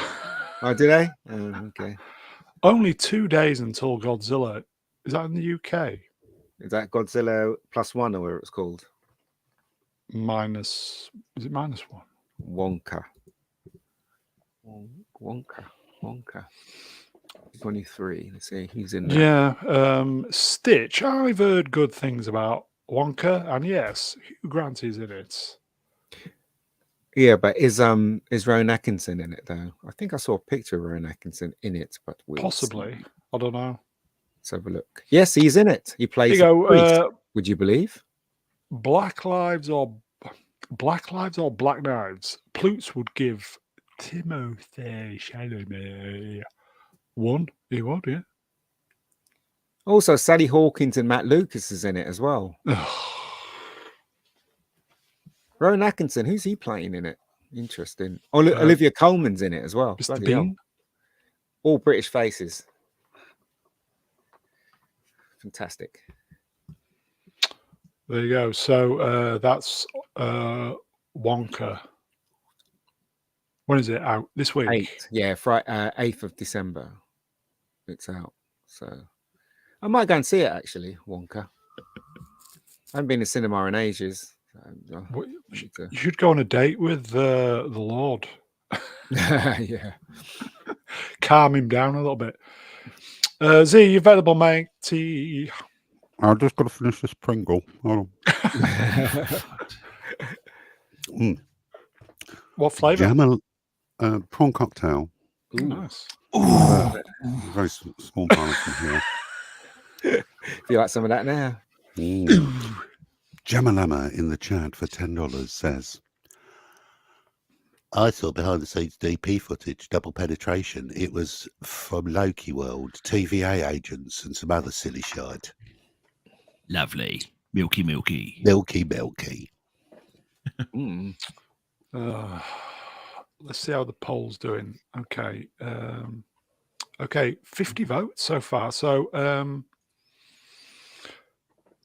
Oh, do they? Okay. Only 2 days until Godzilla. Is that in the UK? Is that Godzilla +1 or whatever it's called? Is it -1? Wonka. 23. Let's see. He's in there. Yeah. Stitch. I've heard good things about Wonka, and yes, Hugh Grant is in it. Yeah, but is Rowan Atkinson in it though? I think I saw a picture of Rowan Atkinson in it, but possibly. See. I don't know. Let's have a look. Yes, he's in it. He plays a priest. Would you believe? Black Lives or Black Knives. Plutz would give Timothée Chalamet 1. He would, yeah. Also, Sally Hawkins and Matt Lucas is in it as well. Rowan Atkinson, who's he playing in it? Interesting. Olivia Colman's in it as well. Mr. Bean. All British faces. Fantastic. There you go. So that's Wonka. When is it out? This week? 8th. Yeah, Friday, 8th of December. It's out. So I might go and see it actually, Wonka. I haven't been to cinema in ages. You should go on a date with the Lord. Yeah. Calm him down a little bit. Z, you available, mate? I've just got to finish this Pringle. Hold on. What flavour? Jam prawn cocktail. Ooh. Nice. Very small part from here. If you like some of that now. Jamalama in the chat for $10 says, I saw behind the scenes DP footage, double penetration. It was from Loki World, TVA agents and some other silly shite. Lovely. Milky. Milky. Let's see how the poll's doing. Okay. Okay, 50 votes so far. So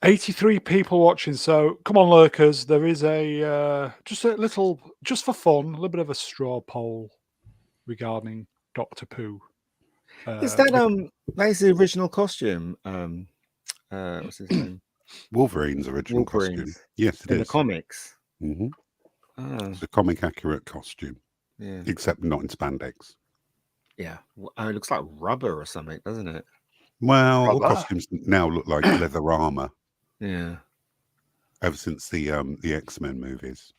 83 people watching. So come on, lurkers. There is just for fun, a little bit of a straw poll regarding Dr. Pooh. Is that that's the original costume? What's his name? Wolverine's original costume. Yes, it is. In the comics. Mm-hmm. Oh. It's a comic accurate costume. Yeah. Except not in spandex. Yeah. It looks like rubber or something, doesn't it? Well, all costumes now look like leather armor. Yeah. Ever since the X-Men movies.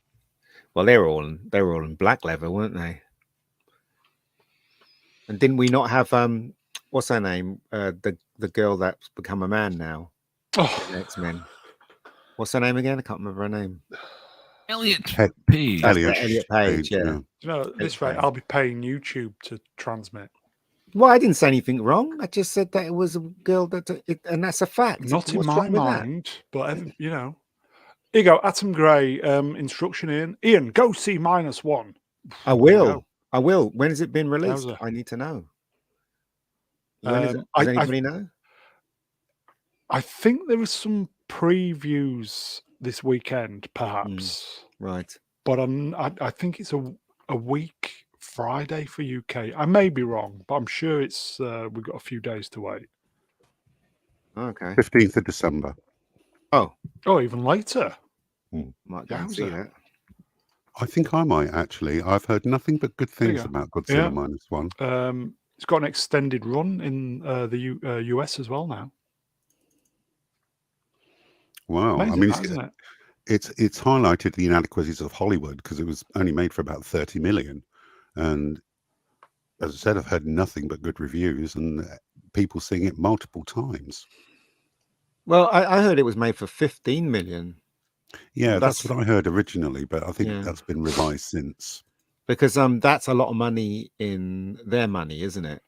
Well, they were all in black leather, weren't they? And didn't we not have what's her name? The girl that's become a man now. X-Men. What's her name again? I can't remember her name. Elliot Page. Elliot Page, yeah. You know, at this rate, I'll be paying YouTube to transmit. Well, I didn't say anything wrong. I just said that it was a girl and that's a fact. Not in my mind, but you know. Here you go, Atom Gray. Instruction Ian, go see -1. I will. I will. When has it been released? I need to know. Does anybody know? I think there was some previews this weekend, perhaps. Right. But I think it's a week Friday for UK. I may be wrong, but I'm sure it's we've got a few days to wait. Okay. 15th of December. Oh, even later. Might go and see that. I think I might actually. I've heard nothing but good things about Godzilla -1. It's got an extended run in the US as well now. Wow. Amazing, I mean, isn't it? It's highlighted the inadequacies of Hollywood because it was only made for about 30 million. And as I said, I've heard nothing but good reviews and people seeing it multiple times. Well, I heard it was made for 15 million. Yeah, that's what I heard originally, but I think that's been revised since. Because that's a lot of money in their money, isn't it?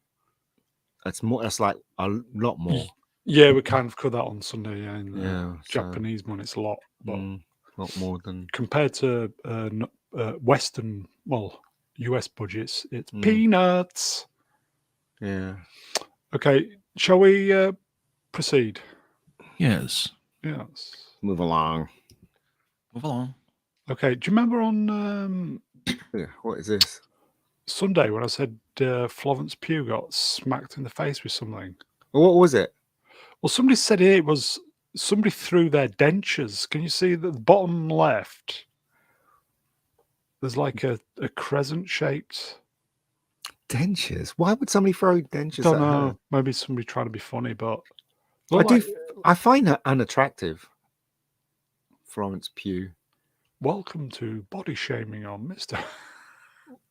That's more. That's like a lot more. Yeah, we kind of cut that on Sunday. Yeah, in Japanese money, it's a lot, but lot more than compared to Western, US budgets, it's peanuts. Yeah. Okay, shall we proceed? Yes. Yes. Move along. Okay, do you remember on what is this? Sunday when I said Florence Pugh got smacked in the face with something? Well, what was it? Well, somebody said it was somebody threw their dentures. Can you see the bottom left? There's like a crescent shaped dentures. Why would somebody throw dentures? Don't know. Her? Maybe somebody trying to be funny, but I find her unattractive. Florence Pugh. Welcome to body shaming on Mr.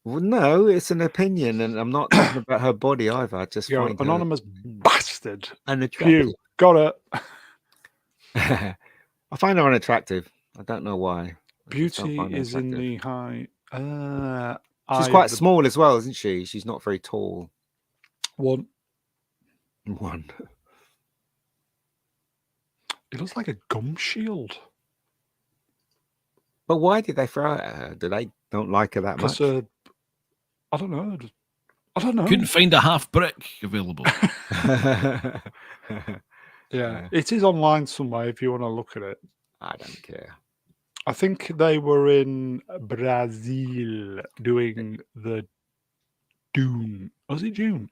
Well, no, it's an opinion, and I'm not talking about her body either. I just find anonymous bastard. Unattractive. Pugh. Got it. I find her unattractive. I don't know why. Beauty is in the high. She's quite small as well, isn't she? She's not very tall. One. It looks like a gum shield. But why did they throw it at her? Do they don't like her that much? Because I don't know. I don't know. Couldn't find a half brick available. Yeah, it is online somewhere if you want to look at it. I don't care. I think they were in Brazil doing the Dune. Was it Dune?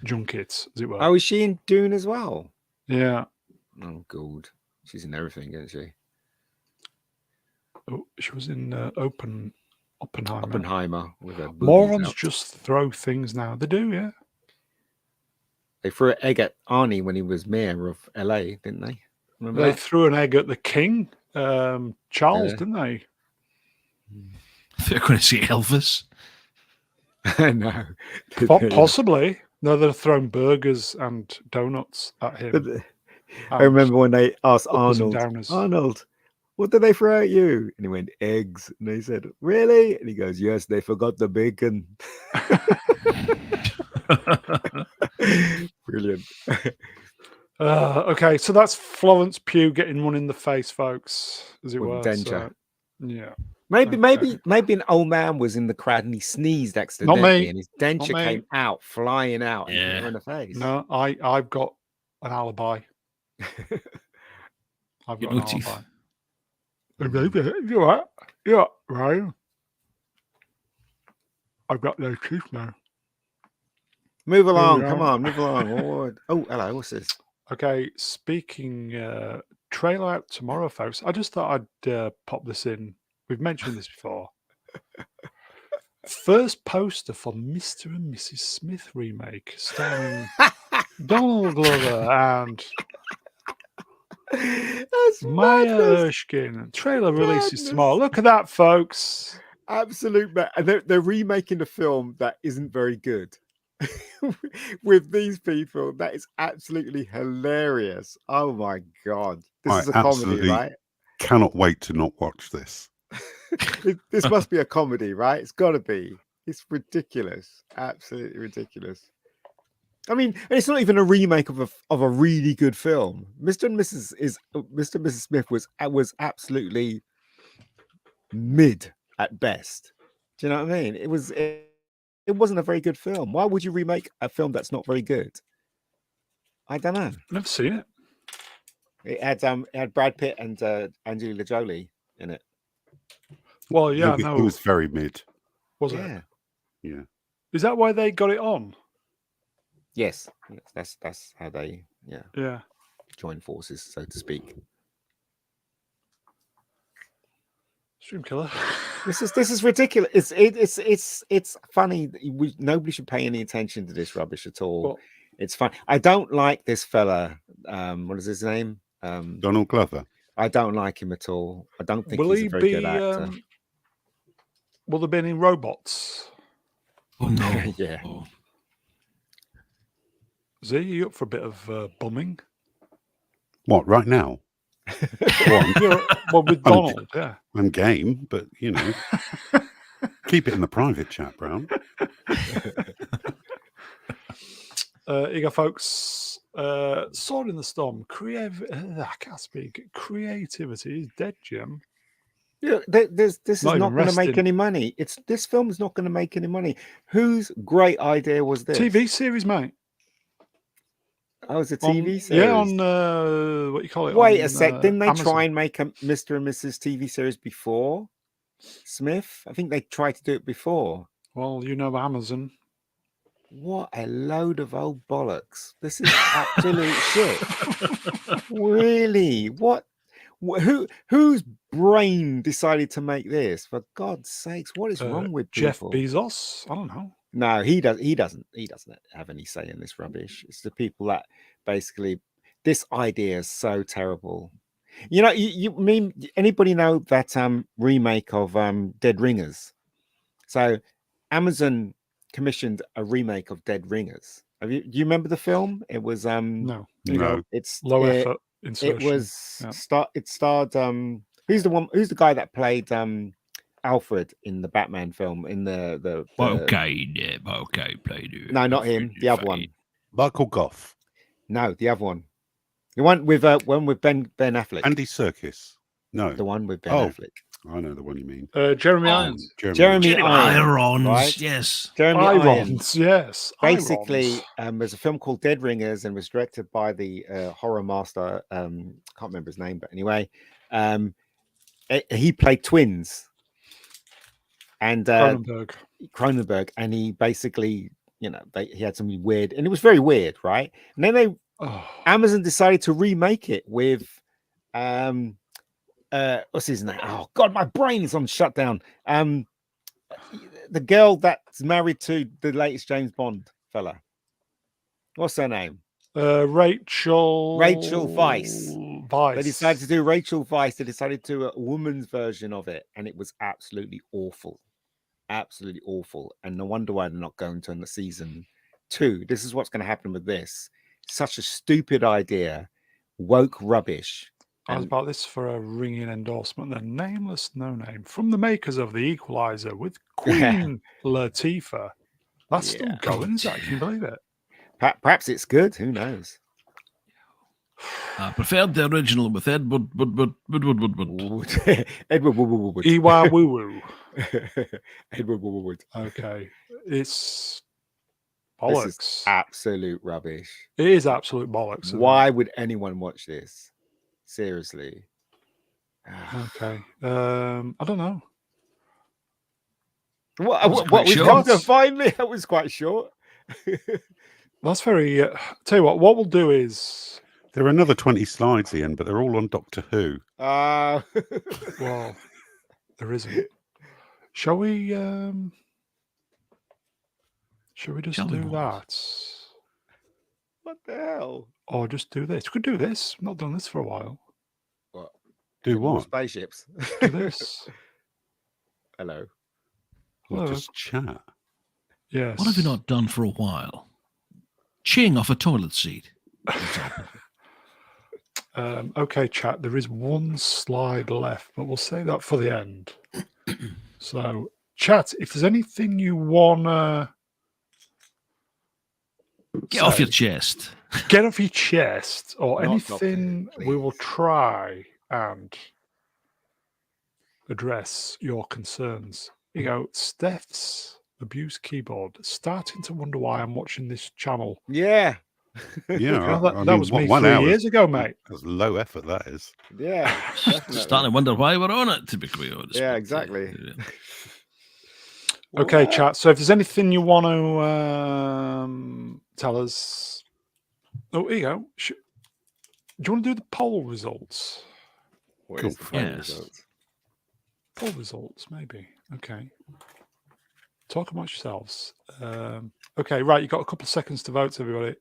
Junkets, as it were. Oh, is she in Dune as well? Yeah. Oh, God. She's in everything, isn't she? Oh, she was in Oppenheimer. Oppenheimer with her boobies Morons out. just throw things now. They do, yeah. They threw an egg at Arnie when he was mayor of LA, didn't they? Remember They that? threw an egg at the king, Charles, didn't they? They're going to say Elvis. No. Possibly. No, they're throwing burgers and donuts at him. I remember when they asked uppers and Arnold, downers. what did they throw at you? And he went, eggs. And they said, really? And he goes, yes, they forgot the bacon. Brilliant. Okay, so that's Florence Pugh getting one in the face, folks, as it With were. denture. So, yeah. Maybe Okay. an old man was in the crowd and he sneezed accidentally me. and his denture Not me. came out, flying out and hit Yeah. her in the face. No, I've got an alibi. I've You've got an no teeth. alibi. You're right. Yeah, right. I've got no teeth now. Move along, Yeah. come on, move along. Oh, hello, what's this? Okay, speaking trailer out tomorrow, folks. I just thought I'd pop this in. We've mentioned this before. First poster for Mr. and Mrs. Smith remake, starring Donald Glover and That's Maya madness. Erskine. Trailer releases Madness. tomorrow. Look at that, folks. Absolute they're remaking a film that isn't very good. With these people, that is absolutely hilarious. Oh my god. This I is a comedy, absolutely right? cannot wait to not watch this. This must be a comedy, right? It's got to be. It's ridiculous, absolutely ridiculous. I mean, and it's not even a remake of a really good film. Mr. and Mrs. Smith was absolutely mid at best. Do you know what I mean? It wasn't a very good film. Why would you remake a film that's not very good? I don't know. Never seen it. It had Brad Pitt and Angelina Jolie in it. Well, yeah, It no. was very mid. Was Yeah. it? Yeah. Is that why they got it on? Yes, that's how they Yeah. join forces, so to speak. Stream killer. This is ridiculous. It's funny. Nobody should pay any attention to this rubbish at all. Well, It's fun. I don't like this fella. What is his name? Donald Glover. I don't like him at all. I don't think will he's he a very be? good actor. Will there be any robots? Oh, no. Yeah. Oh. Z, you up for a bit of bumming? What, right now? Go on. Well, with Donald, yeah. I'm game, but you know, keep it in the private chat, Brown. Here you go, folks. Sword in the Storm. I can't speak. Creativity is dead, Jim. Yeah, this is Not not even going to make resting. any money. This film is not going to make any money. Whose great idea was this? TV series, mate. Oh, it's a On- TV series. Yeah, on what you call it? Wait on, a sec. Didn't they Amazon. try and make a Mr. and Mrs. TV series before? Smith? I think they tried to do it before. Well, you know Amazon. What a load of old bollocks. This is absolute shit. Really? Whose brain decided to make this? For God's sakes, what is wrong with Jeff people? Bezos? I don't know. No, he doesn't have any say in this rubbish. It's the people that basically this idea is so terrible. You know, you mean anybody know that remake of Dead Ringers? So Amazon commissioned a remake of Dead Ringers. Do you remember the film? It was No. No. it's Low effort insertion. it was yeah. it starred who's the guy that played Alfred in the Batman film in the Okay, played it. no, not him, the other one. Michael Goff. No, the other one. The one with Ben Affleck. Andy Serkis. No. The one with Ben Oh. Affleck. I know the one you mean. Jeremy Irons. Jeremy Irons. Irons, right? yes. Jeremy Irons. Yes. Basically, there's a film called Dead Ringers and was directed by the horror master. Can't remember his name, but anyway, he played twins. And Cronenberg, and he basically, he had something weird, and it was very weird, right? And then Amazon decided to remake it with what's his name? Oh God, my brain is on shutdown. The girl that's married to the latest James Bond fella. What's her name? Rachel Weisz. They decided to do Rachel Weisz. They decided to do a woman's version of it, and it was absolutely awful. Absolutely awful. And no wonder why they're not going to on the season 2. This is what's going to happen with this. Such a stupid idea. Woke rubbish. I was about this for a ringing endorsement. The Nameless No Name from the makers of The Equalizer with Queen Latifah. That's still going, is that? Can you believe it? Perhaps it's good. Who knows? I preferred the original with Edward Wood. Edward Wood. Iwa Woo Woo. Edward Wood. Okay. It's bollocks. This is absolute rubbish. It is absolute bollocks. Why would anyone watch this? Seriously. Okay. I don't know. What was to find me? That was quite short. That's very. Tell you what we'll do is. There are another 20 slides, Ian, but they're all on Doctor Who. Well, there isn't. Shall we just do that? What the hell? Or just do this? We could do this. I've not done this for a while. What? Do what? Spaceships. Do this. Hello. Or just chat. Yes. What have you not done for a while? Chewing off a toilet seat. Okay, chat. There is one slide left, but we'll save that for the end. So, chat, if there's anything you wanna get off your chest, or anything, we will try and address your concerns. Steph's abuse keyboard. Starting to wonder why I'm watching this channel. Yeah. Yeah, that was me 3 years ago, mate. That's low effort, that is. Yeah. Starting to wonder why we're on it, to be quite honest. Yeah, exactly. Okay, chat. So if there's anything you want to tell us. Oh, here you go. Do you want to do the poll results? Cool. Poll results, maybe. Okay. Talk amongst yourselves. Okay, right. You've got a couple of seconds to vote, everybody.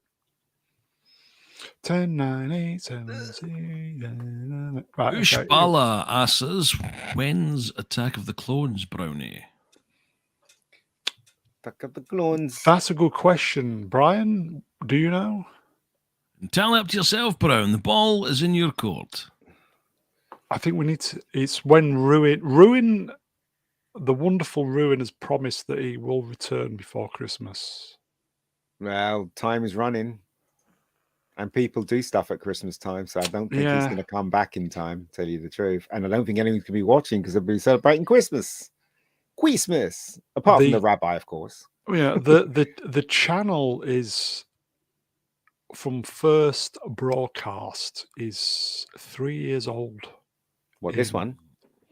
10, 9, 8, 7, 6, 9. Right. Ushbala asks us, when's Attack of the Clones, Brownie? Attack of the Clones. That's a good question. Brian, do you know? Tell it up to yourself, Brown. The ball is in your court. I think we need to. It's when Ruin, the wonderful Ruin, has promised that he will return before Christmas. Well, time is running. And people do stuff at Christmas time, so I don't think he's going to come back in time, to tell you the truth. And I don't think anyone's going to be watching because they'll be celebrating Christmas. Apart from the rabbi, of course. Yeah, the channel is, from first broadcast, is 3 years old. What, this one?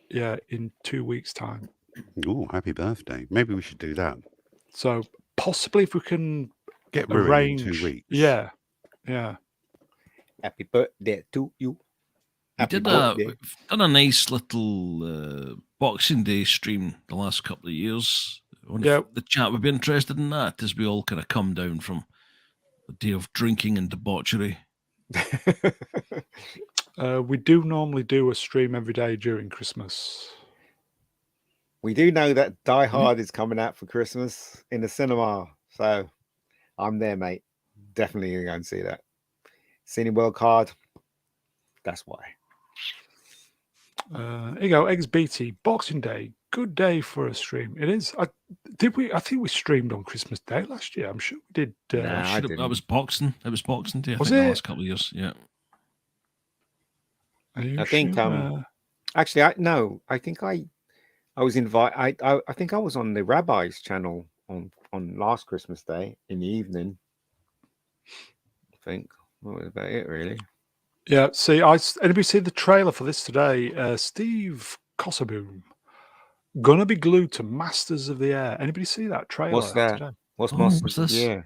Yeah, in 2 weeks' time. Oh, happy birthday. Maybe we should do that. So possibly if we can get arrange in 2 weeks. Yeah. Happy birthday to you. We did done a nice little Boxing Day stream the last couple of years. The chat would be interested in that as we all kind of come down from a day of drinking and debauchery. We do normally do a stream every day during Christmas. We do know that Die Hard is coming out for Christmas in the cinema. So I'm there, mate. Definitely going to go and see that. Cineworld card. That's why. Here you go. XBT. Boxing Day. Good day for a stream. It is. I think we streamed on Christmas Day last year. I'm sure we did. That was Boxing. It was Boxing Day. I think it? the last couple of years. Yeah. I think actually I think I was invited. I think I was on the Rabbi's channel on last Christmas Day in the evening. I think that was about it, really. Yeah. See, anybody see the trailer for this today? Steve Cossaboom gonna be glued to Masters of the Air. Anybody see that trailer? What's that? Today? What's this? Yeah.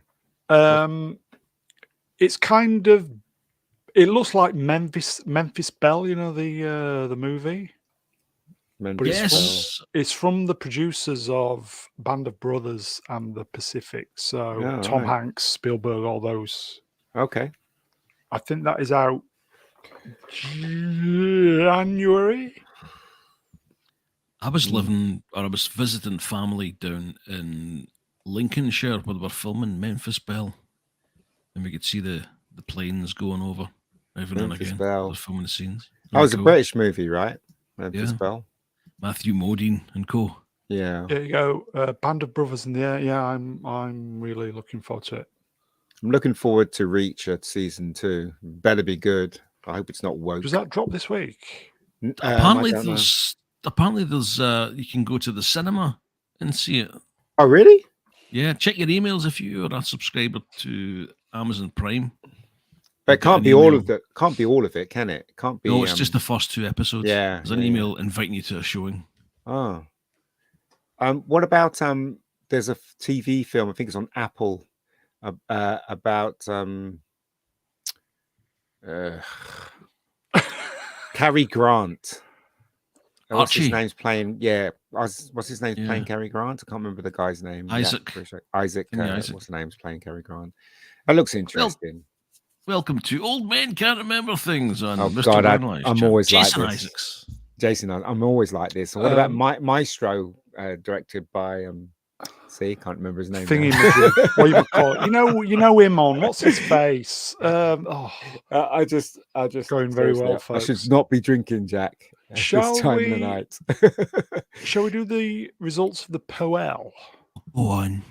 It's kind of. It looks like Memphis Belle, you know, the movie. But it's from the producers of Band of Brothers and The Pacific. So Tom Hanks, Spielberg, all those. Okay. I think that is out January. I was visiting family down in Lincolnshire where they were filming Memphis Belle, and we could see the planes going over every now and again. They're filming the scenes. That was a British movie, right? Memphis Belle. Matthew Modine and co. Yeah. There you go. Band of Brothers in the Air. Yeah, I'm really looking forward to it. I'm looking forward to Reach at season 2. Better be good. I hope it's not woke. Does that drop this week? Apparently there's you can go to the cinema and see it. Oh really? Yeah, check your emails if you are a subscriber to Amazon Prime. But it can't be all of it. Can't be all of it, can it? Can't be. No, it's just the first 2 episodes. Yeah, there's an email inviting you to a showing. Oh. What about there's a TV film, I think it's on Apple, about Cary Grant. What's his name's playing? Yeah, what's his name's playing Cary Grant? I can't remember the guy's name. Isaac. Isaac. What's the name's playing Cary Grant? That looks interesting. Welcome to Old Men Can't Remember Things on Mr. God, I'm always Jason like this. Isaacs. Jason, I'm always like this. What about Maestro, directed by can't remember his name. What you would call it? You know him on what's his face? I just going very well, folks. I should not be drinking, Jack. This time of the night. Shall we do the results of the Poel? One.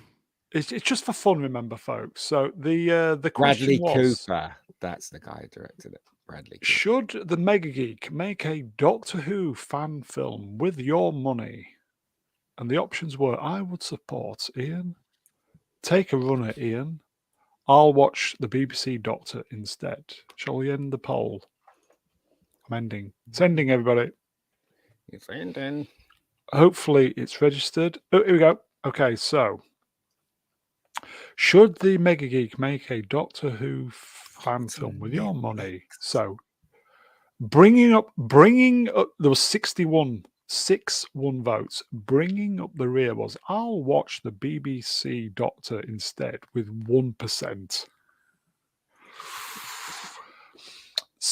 It's just for fun, remember, folks. So the Bradley question was, Cooper. That's the guy who directed it. Bradley Cooper. Should the Mega Geek make a Doctor Who fan film with your money? And the options were: I would support Ian. Take a run at Ian. I'll watch the BBC Doctor instead. Shall we end the poll? I'm ending. Sending everybody. It's ending. Hopefully it's registered. Oh, here we go. Okay, so should the Mega Geek make a Doctor Who fan film with your money? So bringing up there was 6-1 votes. Bringing up the rear was I'll watch the BBC Doctor instead with 1%.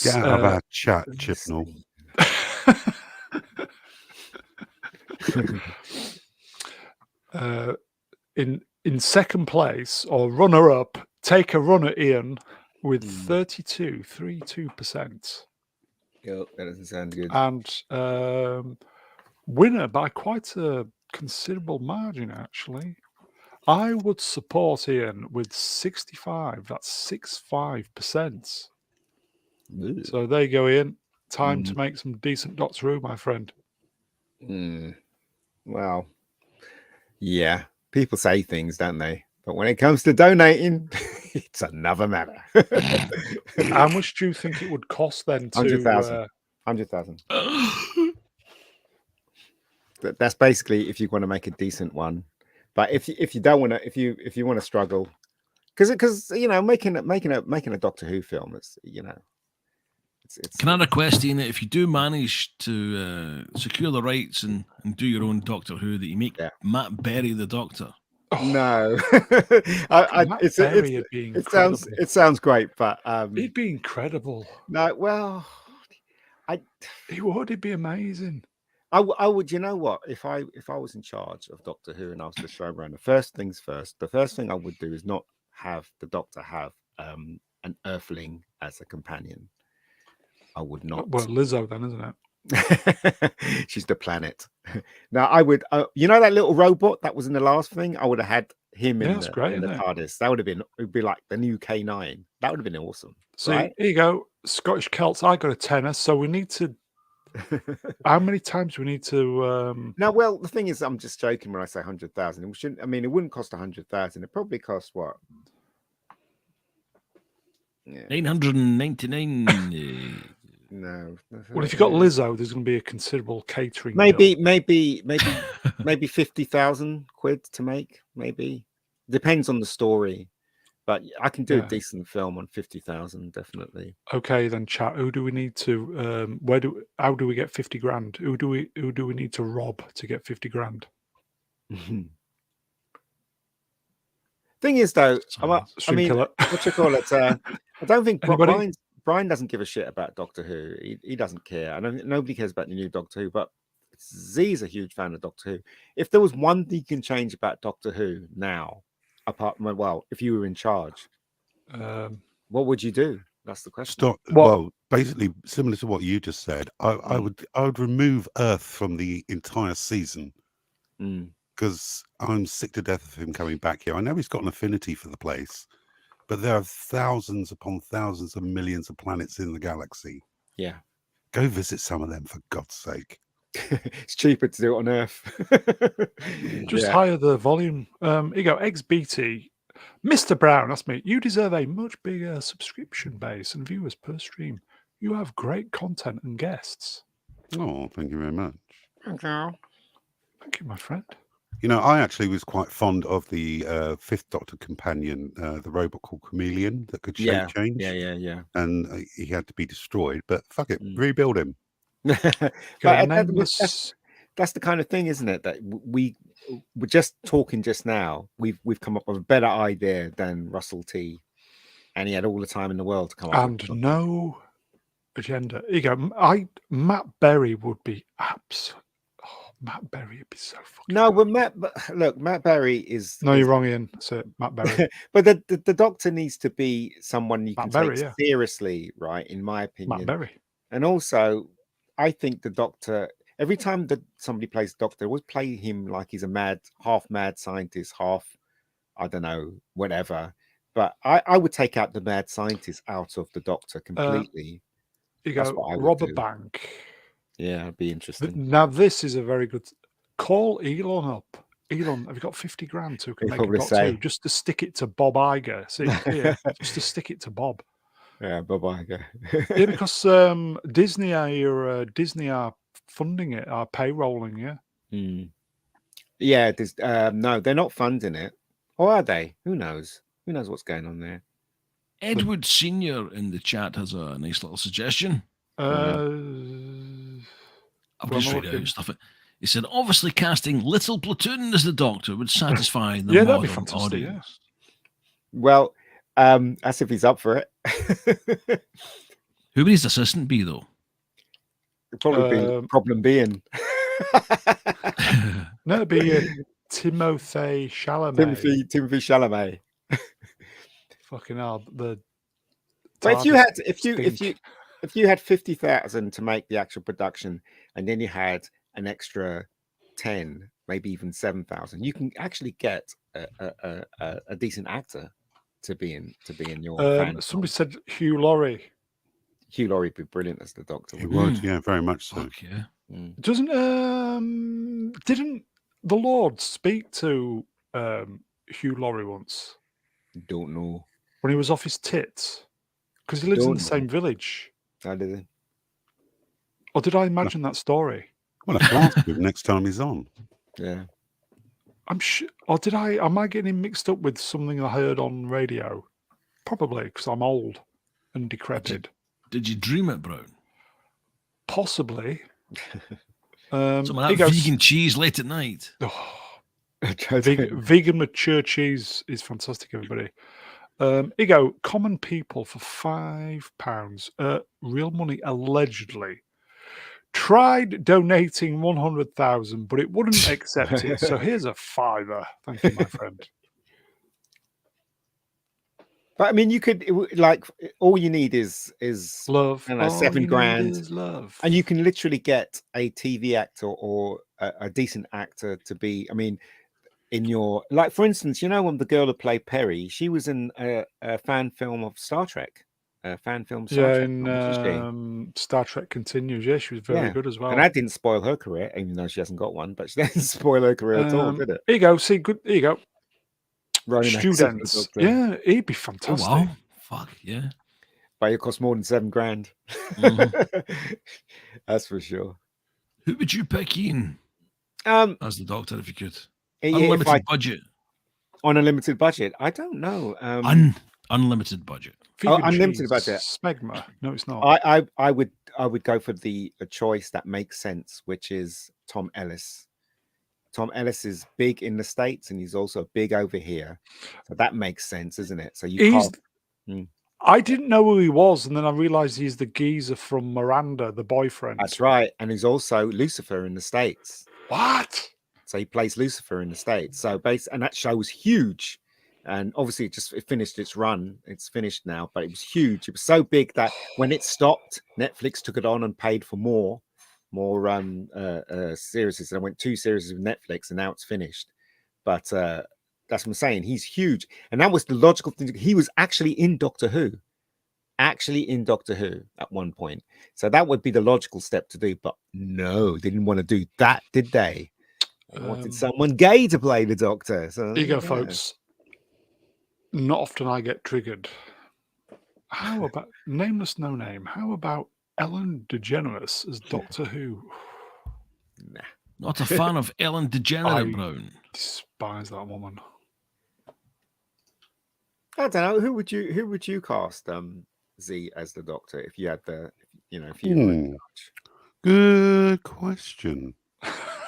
Get out of our chat, Chipnall. In second place, or runner-up, take a run at Ian with 32%. Yep, that doesn't sound good. And winner by quite a considerable margin, actually. I would support Ian with 65. That's 65%. Ooh. So there you go, Ian. Time to make some decent Doctor Who, my friend. Well, yeah. People say things, don't they? But when it comes to donating, it's another matter. How much do you think it would cost then to 100,000. That's basically if you want to make a decent one. But if you don't want to, if you want to struggle, because making a Doctor Who film, it's Can I request, Ian, that if you do manage to secure the rights and do your own Doctor Who, that you make Matt Berry the Doctor? No, it sounds great, but it'd be incredible. No, well, it'd be amazing. I would, you know what? If I was in charge of Doctor Who and I was the showrunner, the first thing I would do is not have the Doctor have an Earthling as a companion. I would not. Well, Lizzo then, isn't it? She's the planet. Now I would, that little robot that was in the last thing, I would have had him Yeah, in that's the great, isn't it? TARDIS. That would have been. It'd be like the new K9. That would have been awesome. See, right? here you go. Scottish Celts. I got a tenner, so we need to. How many times we need to? Now, well, the thing is, I'm just joking when I say 100,000. It shouldn't. I mean, it wouldn't cost 100,000. It probably costs what? Yeah. 999. No. Well, if you got Lizzo, there's going to be a considerable catering. Maybe 50,000 quid to make. Maybe depends on the story, but I can do a decent film on 50,000 definitely. Okay, then chat. Who do we need to? How do we get 50 grand? Who do we need to rob to get 50 grand? Thing is, though, I mean, killer. what you call it? I don't think Anybody? Brian doesn't give a shit about Doctor Who. He doesn't care. I don't. Nobody cares about the new Doctor Who, but Zee's a huge fan of Doctor Who. If there was one thing you can change about Doctor Who now, apart from, well, if you were in charge, what would you do? That's the question. Well, basically similar to what you just said. I would remove Earth from the entire season because I'm sick to death of him coming back here. I know he's got an affinity for the place, but there are thousands upon thousands of millions of planets in the galaxy. Yeah, go visit some of them for God's sake. It's cheaper to do it on Earth. Just hire the volume. Here you go, XBT. Mr. Brown, that's me. You deserve a much bigger subscription base and viewers per stream. You have great content and guests. Oh, thank you very much. Thank you. Thank you, my friend. You know, I actually was quite fond of the Fifth Doctor companion, the robot called Chameleon that could shape change. Yeah. And he had to be destroyed, but fuck it, rebuild him. But that's the kind of thing, isn't it? That we're just talking just now. We've come up with a better idea than Russell T, and he had all the time in the world to come up and with no agenda. Here you go. Matt Berry would be Matt Berry would be so fucking. No, but Matt Berry is. No, you're wrong, Ian. That's it, Matt Berry. But the Doctor needs to be someone you can take seriously, right? In my opinion, Matt Berry. And also, I think the Doctor. Every time that somebody plays Doctor, they always play him like he's a half mad scientist, half, I don't know, whatever. But I would take out the mad scientist out of the Doctor completely. You go, rob a bank. Yeah, it'd be interesting. Now, this is a very good. Call Elon up. Elon, have you got 50 grand to make a Doctor Who just to stick it to Bob Iger? See, just to stick it to Bob. Yeah, Bob Iger. Yeah, because Disney are funding it, are payrolling, yeah. No, they're not funding it, or are they? Who knows what's going on there. Edward Senior in the chat has a nice little suggestion. I've just read out stuff. He said, obviously casting Little Platoon as the Doctor would satisfy the that'd be fantastic, audience. Well, as if he's up for it. Who would his assistant be, though? Probably be Problem Being. No, it'd be Timothée Chalamet. Timothy Chalamet. Fucking hell, the. But if you had 50,000 to make the actual production, and then you had an extra 10, maybe even 7,000, you can actually get a decent actor to be in your. Somebody said Hugh Laurie. Hugh Laurie would be brilliant as the Doctor. He would, yeah, very much so. Yeah. Didn't the Lord speak to Hugh Laurie once? Don't know. When he was off his tits, because he lives in the same village. I did. Or did I imagine that story? Well, I'll ask him next time he's on. Yeah. I'm sure. Or am I getting him mixed up with something I heard on radio? Probably, because I'm old and decrepit. Did you dream it, Brown? Possibly. Some of that vegan cheese late at night. Vegan mature cheese is fantastic, everybody. Here you go. Common people for £5. Real money, allegedly. Tried donating 100,000, but it wouldn't accept it. So here's a £5. Thank you, my friend. But I mean, you could all you need is love. I don't know, £7,000, love, and you can literally get a TV actor or a decent actor to be. I mean, in your, like, for instance, you know, when the girl who played Perry, she was in a fan film of Star Trek, a fan film Star Yeah, Trek, wasn't in Star Trek Continues. Yeah, she was very good as well. And that didn't spoil her career, even though she hasn't got one. But she didn't spoil her career at all, did it? Here you go. See, good. Here you go. Ronan Students. Yeah, he'd be fantastic. Oh, wow. Fuck, yeah. But it cost more than $7,000. That's for sure. Who would you pick, Ian, as the Doctor, if you could? Unlimited budget. On a limited budget? I don't know. Unlimited budget. Unlimited budget. Smegma. No, it's not. I would go for a choice that makes sense, which is Tom Ellis. Tom Ellis is big in the States, and he's also big over here, so that makes sense, isn't it? So I didn't know who he was, and then I realized he's the geezer from Miranda, the boyfriend. That's right, and he's also Lucifer in the States. What? So he plays Lucifer in the States. So and that show was huge. And obviously it finished its run. It's finished now, but it was huge. It was so big that when it stopped, Netflix took it on and paid for more series. And I went 2 series with Netflix, and now it's finished. But that's what I'm saying. He's huge. And that was the logical thing. He was actually in Doctor Who. At one point. So that would be the logical step to do. But no, they didn't want to do that, did they? They wanted someone gay to play the Doctor. So here you go, folks. Not often I get triggered. How about nameless, no name? How about Ellen DeGeneres as Doctor Who? Nah. Not a fan of Ellen DeGeneres, Brown. Despise that woman. I don't know. Who would you cast Z as the Doctor if you had Good question.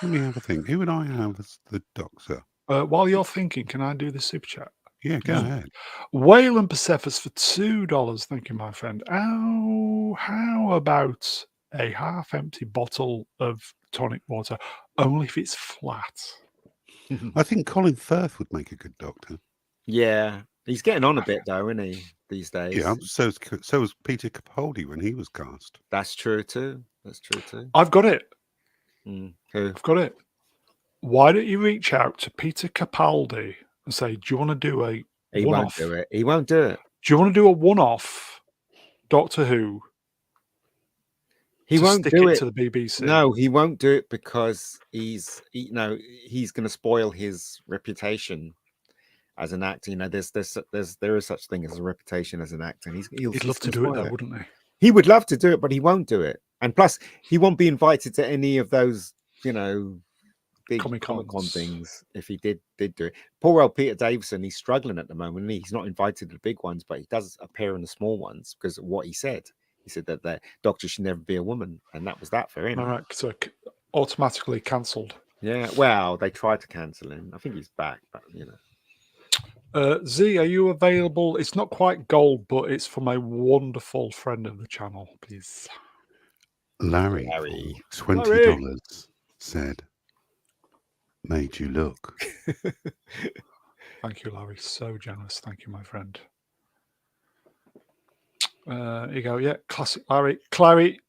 Let me have a think. Who would I have as the Doctor? While you're thinking, can I do the super chat? Yeah, go ahead. Whale and Persephus for $2. Thank you, my friend. How about a half-empty bottle of tonic water, only if it's flat? I think Colin Firth would make a good Doctor. Yeah, he's getting on a bit though, isn't he, these days? Yeah, so was Peter Capaldi when he was cast. That's true too. I've got it. Who? I've got it. Why don't you reach out to Peter Capaldi and say, do you want to do a one-off? He won't do it. Do you want to do a one-off Doctor Who? He won't do it to the BBC. No, he won't do it because he's going to spoil his reputation as an actor. You know, there is such thing as a reputation as an actor. And he'd love to do it, though, wouldn't he? He would love to do it, but he won't do it. And plus, he won't be invited to any of those, big Comic-Con things if he did do it. Poor old Peter Davison, he's struggling at the moment. He's not invited to the big ones, but he does appear in the small ones because of what he said. He said that the Doctor should never be a woman, and that was that for him. All right, so automatically cancelled. Yeah, well, they tried to cancel him. I think he's back, but Z, are you available? It's not quite gold, but it's from a wonderful friend of the channel, please. Larry. $20 said, made you look. Thank you, Larry. So generous. Thank you, my friend. Here you go. Yeah, classic Larry. Clary,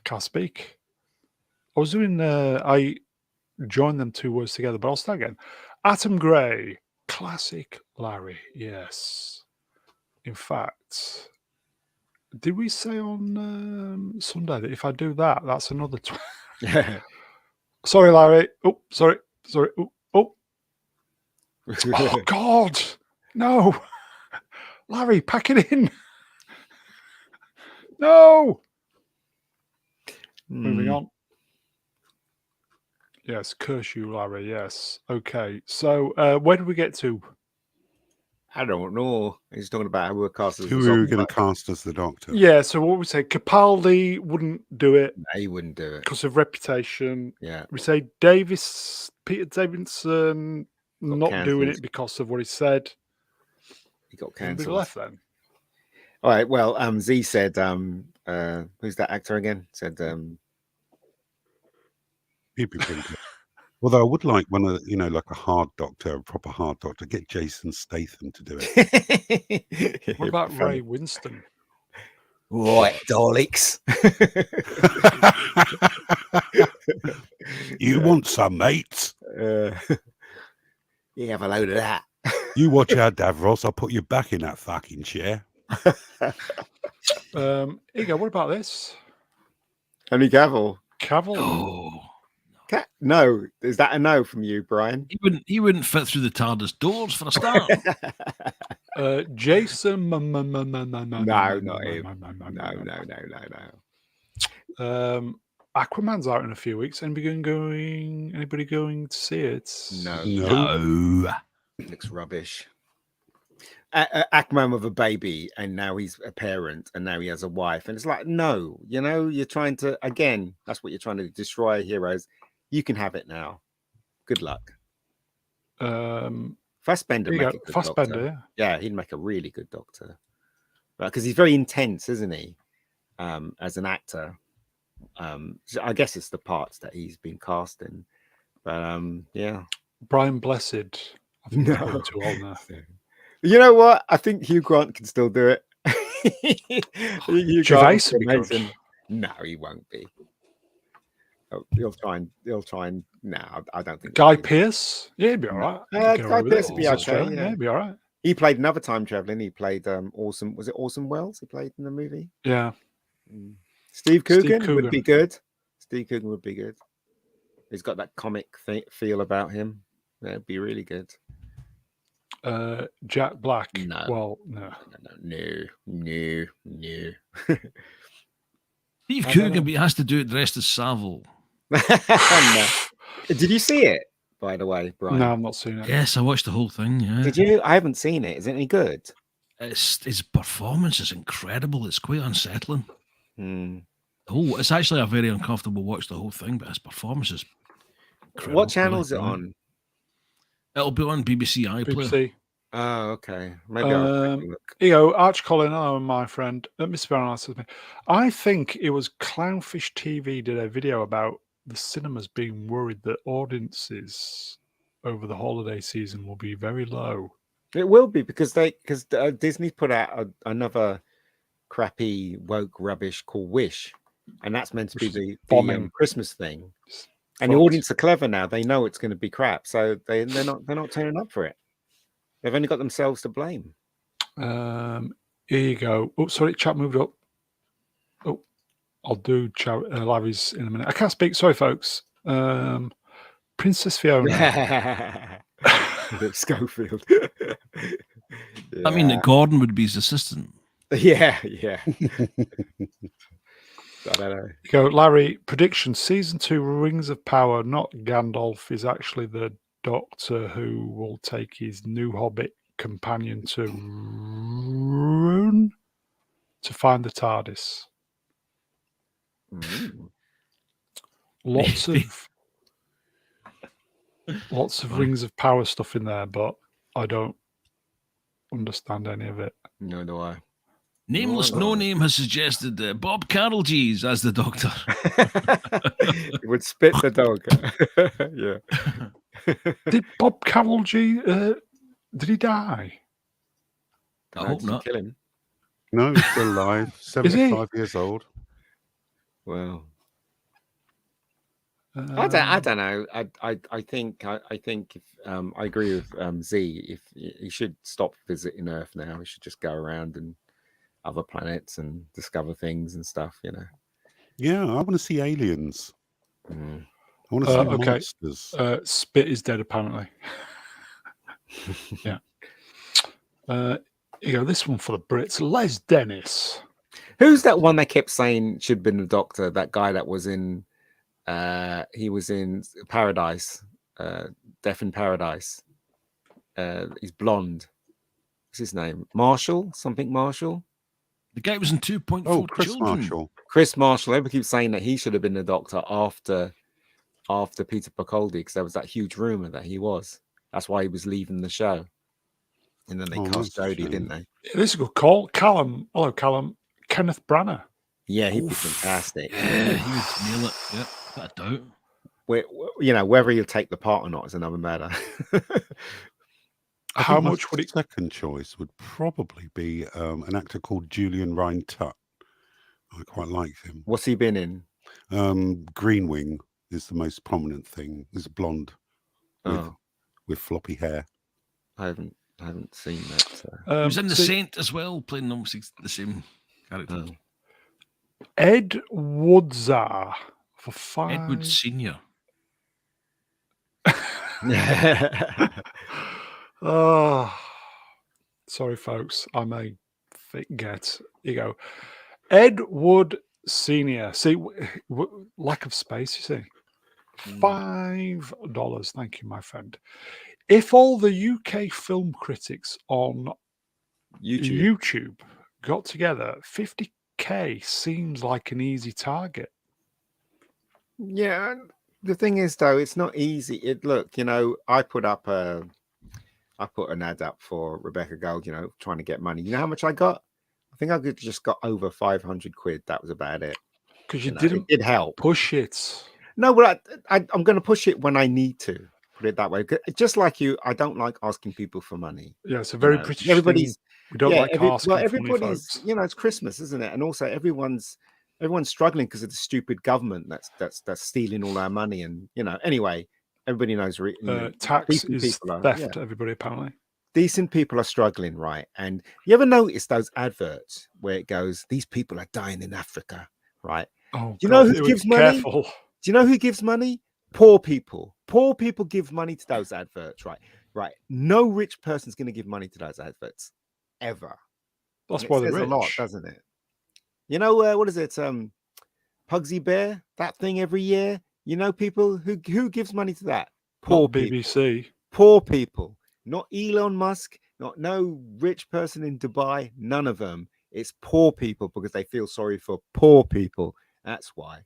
can't speak. I was doing, I joined them 2 words together, but I'll start again. Atom Gray, classic Larry. Yes. In fact, did we say on Sunday that if I do that, that's another... Sorry, Larry. Oh, sorry. Oh. Oh, God. No. Larry, pack it in. No. Moving on. Yes, curse you, Larry. Yes. Okay. So where did we get to? I don't know. He's talking about how we're cast as who we were going to cast as the Doctor. Yeah. So what we say, Capaldi wouldn't do it. No, he wouldn't do it because of reputation. Yeah. We say Peter Davidson not doing it because of what he said. He got cancelled. Left then. All right. Well, Z said, who's that actor again? Said, although I would like one of like a hard Doctor, a proper hard Doctor, get Jason Statham to do it. What about Ray Winston? Right, Daleks. You want some, mates? You have a load of that. You watch out, Davros. I'll put you back in that fucking chair. Ego, what about this? Henry Cavill. Cavill. Oh, No, is that a no from you, Brian? he wouldn't fit through the TARDIS doors for a start. Jason. No, not him. No. Aquaman's out in a few weeks. Anybody going to see it? No. Looks rubbish. Aquaman with a baby, and now he's a parent, and now he has a wife, and it's like, no, you're trying to, again, that's what you're trying to destroy heroes. You can have it now. Good luck. Fassbender make a good Doctor. Yeah, he'd make a really good Doctor, right? Because he's very intense, isn't he? As an actor, so I guess it's the parts that he's been cast in, but yeah. Brian Blessed. I think he's too old now. You know what? I think Hugh Grant can still do it. Gervais would be amazing. No, he won't be. He'll try and. No, I don't think. Guy Pearce. Yeah, he'd be all right. Guy Pearce would be okay. Yeah, he'd be all right. He played another time traveling. He played Orson. Was it Orson Welles? He played in the movie. Yeah. Steve Coogan would be good. Steve Coogan would be good. He's got that comic feel about him. That'd be really good. Jack Black. No. Well, no. Steve Coogan, but he has to do it dressed as Savile. No. Did you see it, by the way, Brian? No, I'm not seeing it. Yes, I watched the whole thing. Yeah. Did you? I haven't seen it. Is it any good? His performance is incredible. It's quite unsettling. Oh, it's actually a very uncomfortable watch, the whole thing, but his performance is incredible. What channel is it on? It'll be on BBC iPlayer. BBC. Oh, okay. Maybe I'll take a look. Arch Colin, hello, my friend. Mr. Brown says, I think it was Clownfish TV did a video about the cinemas being worried that audiences over the holiday season will be very low. It will be because Disney put out another crappy woke rubbish called Wish, and that's meant to be the Christmas thing. And the audience are clever now; they know it's going to be crap, so they're not turning up for it. They've only got themselves to blame. Here you go. Oh, sorry, chat moved up. Oh, I'll do Larry's in a minute. I can't speak. Sorry, folks. Princess Fiona. Schofield. I mean, that Gordon would be his assistant. Yeah. I don't know. Go, Larry. Prediction: Season 2, Rings of Power. Not Gandalf is actually the Doctor who will take his new Hobbit companion to Rune to find the TARDIS. Lots of Rings of Power stuff in there, but I don't understand any of it. No, do I. Nameless No Name has suggested Bob Carroll G's as the Doctor. He would spit the dog. Yeah. Did Bob Carroll G? Did he die? I hope not. Kill him. No, he's still alive. 75 years old. Well, I don't know. I think if I agree with Z. If he should stop visiting Earth now, he should just go around and other planets and discover things and stuff. Yeah, I want to see aliens. I want to see monsters. Spit is dead, apparently. Yeah. This one for the Brits. Les Dennis. Who's that one they kept saying should have been the Doctor? That guy that was in, he was in Paradise, Death in Paradise. He's blonde. What's his name? Marshall? Something Marshall? The guy was in 2.4 Oh, Chris Children. Marshall. Chris Marshall. Everybody keeps saying that he should have been the Doctor after Peter Capaldi, because there was that huge rumor that he was. That's why he was leaving the show. And then they cast Jodie, didn't they? This is a good call. Callum. Hello, Callum. Kenneth Branagh. Yeah, he'd be fantastic. Yeah, he would nail it. Yeah, without a doubt. Whether he'll take the part or not is another matter. How much would it? Second choice would probably be an actor called Julian Rhind-Tutt. I quite like him. What's he been in? Green Wing is the most prominent thing. He's blonde with with floppy hair. I haven't seen that. So. He was in The Saint as well, playing obviously the same character. Oh. Ed Woodzar for $5. Edward Senior. Oh, sorry, folks. I may forget. Here you go. Ed Wood Senior. See, lack of space. You see, $5. Thank you, my friend. If all the UK film critics on YouTube got together, 50k seems like an easy target. Yeah, the thing is though, it's not easy. Look, I put an ad up for Rebecca Gold, trying to get money. You know how much I got? I think I just got over 500 quid. That was about it. Because you didn't it help push it. No, but I'm going to push it when I need to. Put it that way. Just like you, I don't like asking people for money. Yeah, it's a very British thing. We don't like asking everybody's, for money, folks. It's Christmas, isn't it? And also everyone's struggling because of the stupid government that's stealing all our money. And anyway, everybody knows tax is theft. Everybody apparently. Decent people are struggling, right? And you ever notice those adverts where it goes, "These people are dying in Africa," right? Oh, do you know who gives money? Careful. Do you know who gives money? Poor people. Poor people give money to those adverts, right? Right. No rich person's going to give money to those adverts ever. That's why they're rich. A lot, doesn't it? What is it? Pugsy Bear, that thing every year. People who gives money to that? Poor people. BBC. Poor people. Not Elon Musk, no rich person in Dubai, none of them. It's poor people because they feel sorry for poor people. That's why.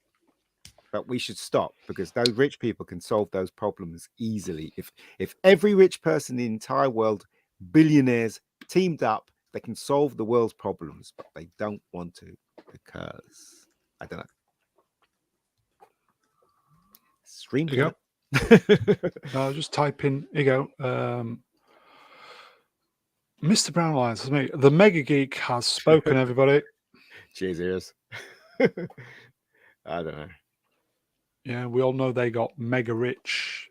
But we should stop because those rich people can solve those problems easily. If every rich person in the entire world, billionaires, teamed up, they can solve the world's problems, but they don't want to because I don't know. Stream. Here you go. Just type in. Here you go. Mr. Brown Lions, me. The Mega Geek has spoken. Everybody. Cheers, ears. I don't know. Yeah, we all know they got mega rich.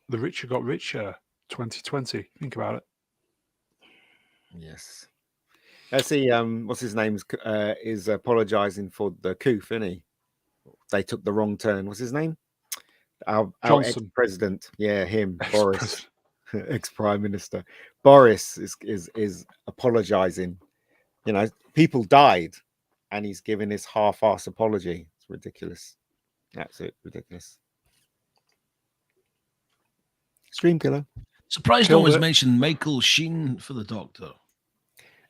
The richer got richer. 2020. Think about it. Yes. Let's see. What's his name is apologizing for the coup, isn't he? They took the wrong turn. What's his name? Our ex-president. Yeah, him. Boris, ex-prime minister. Boris is apologizing. People died, and he's giving this half-ass apology. It's ridiculous. Absolutely ridiculous. Stream killer. Surprised no one's mentioned Michael Sheen for the Doctor.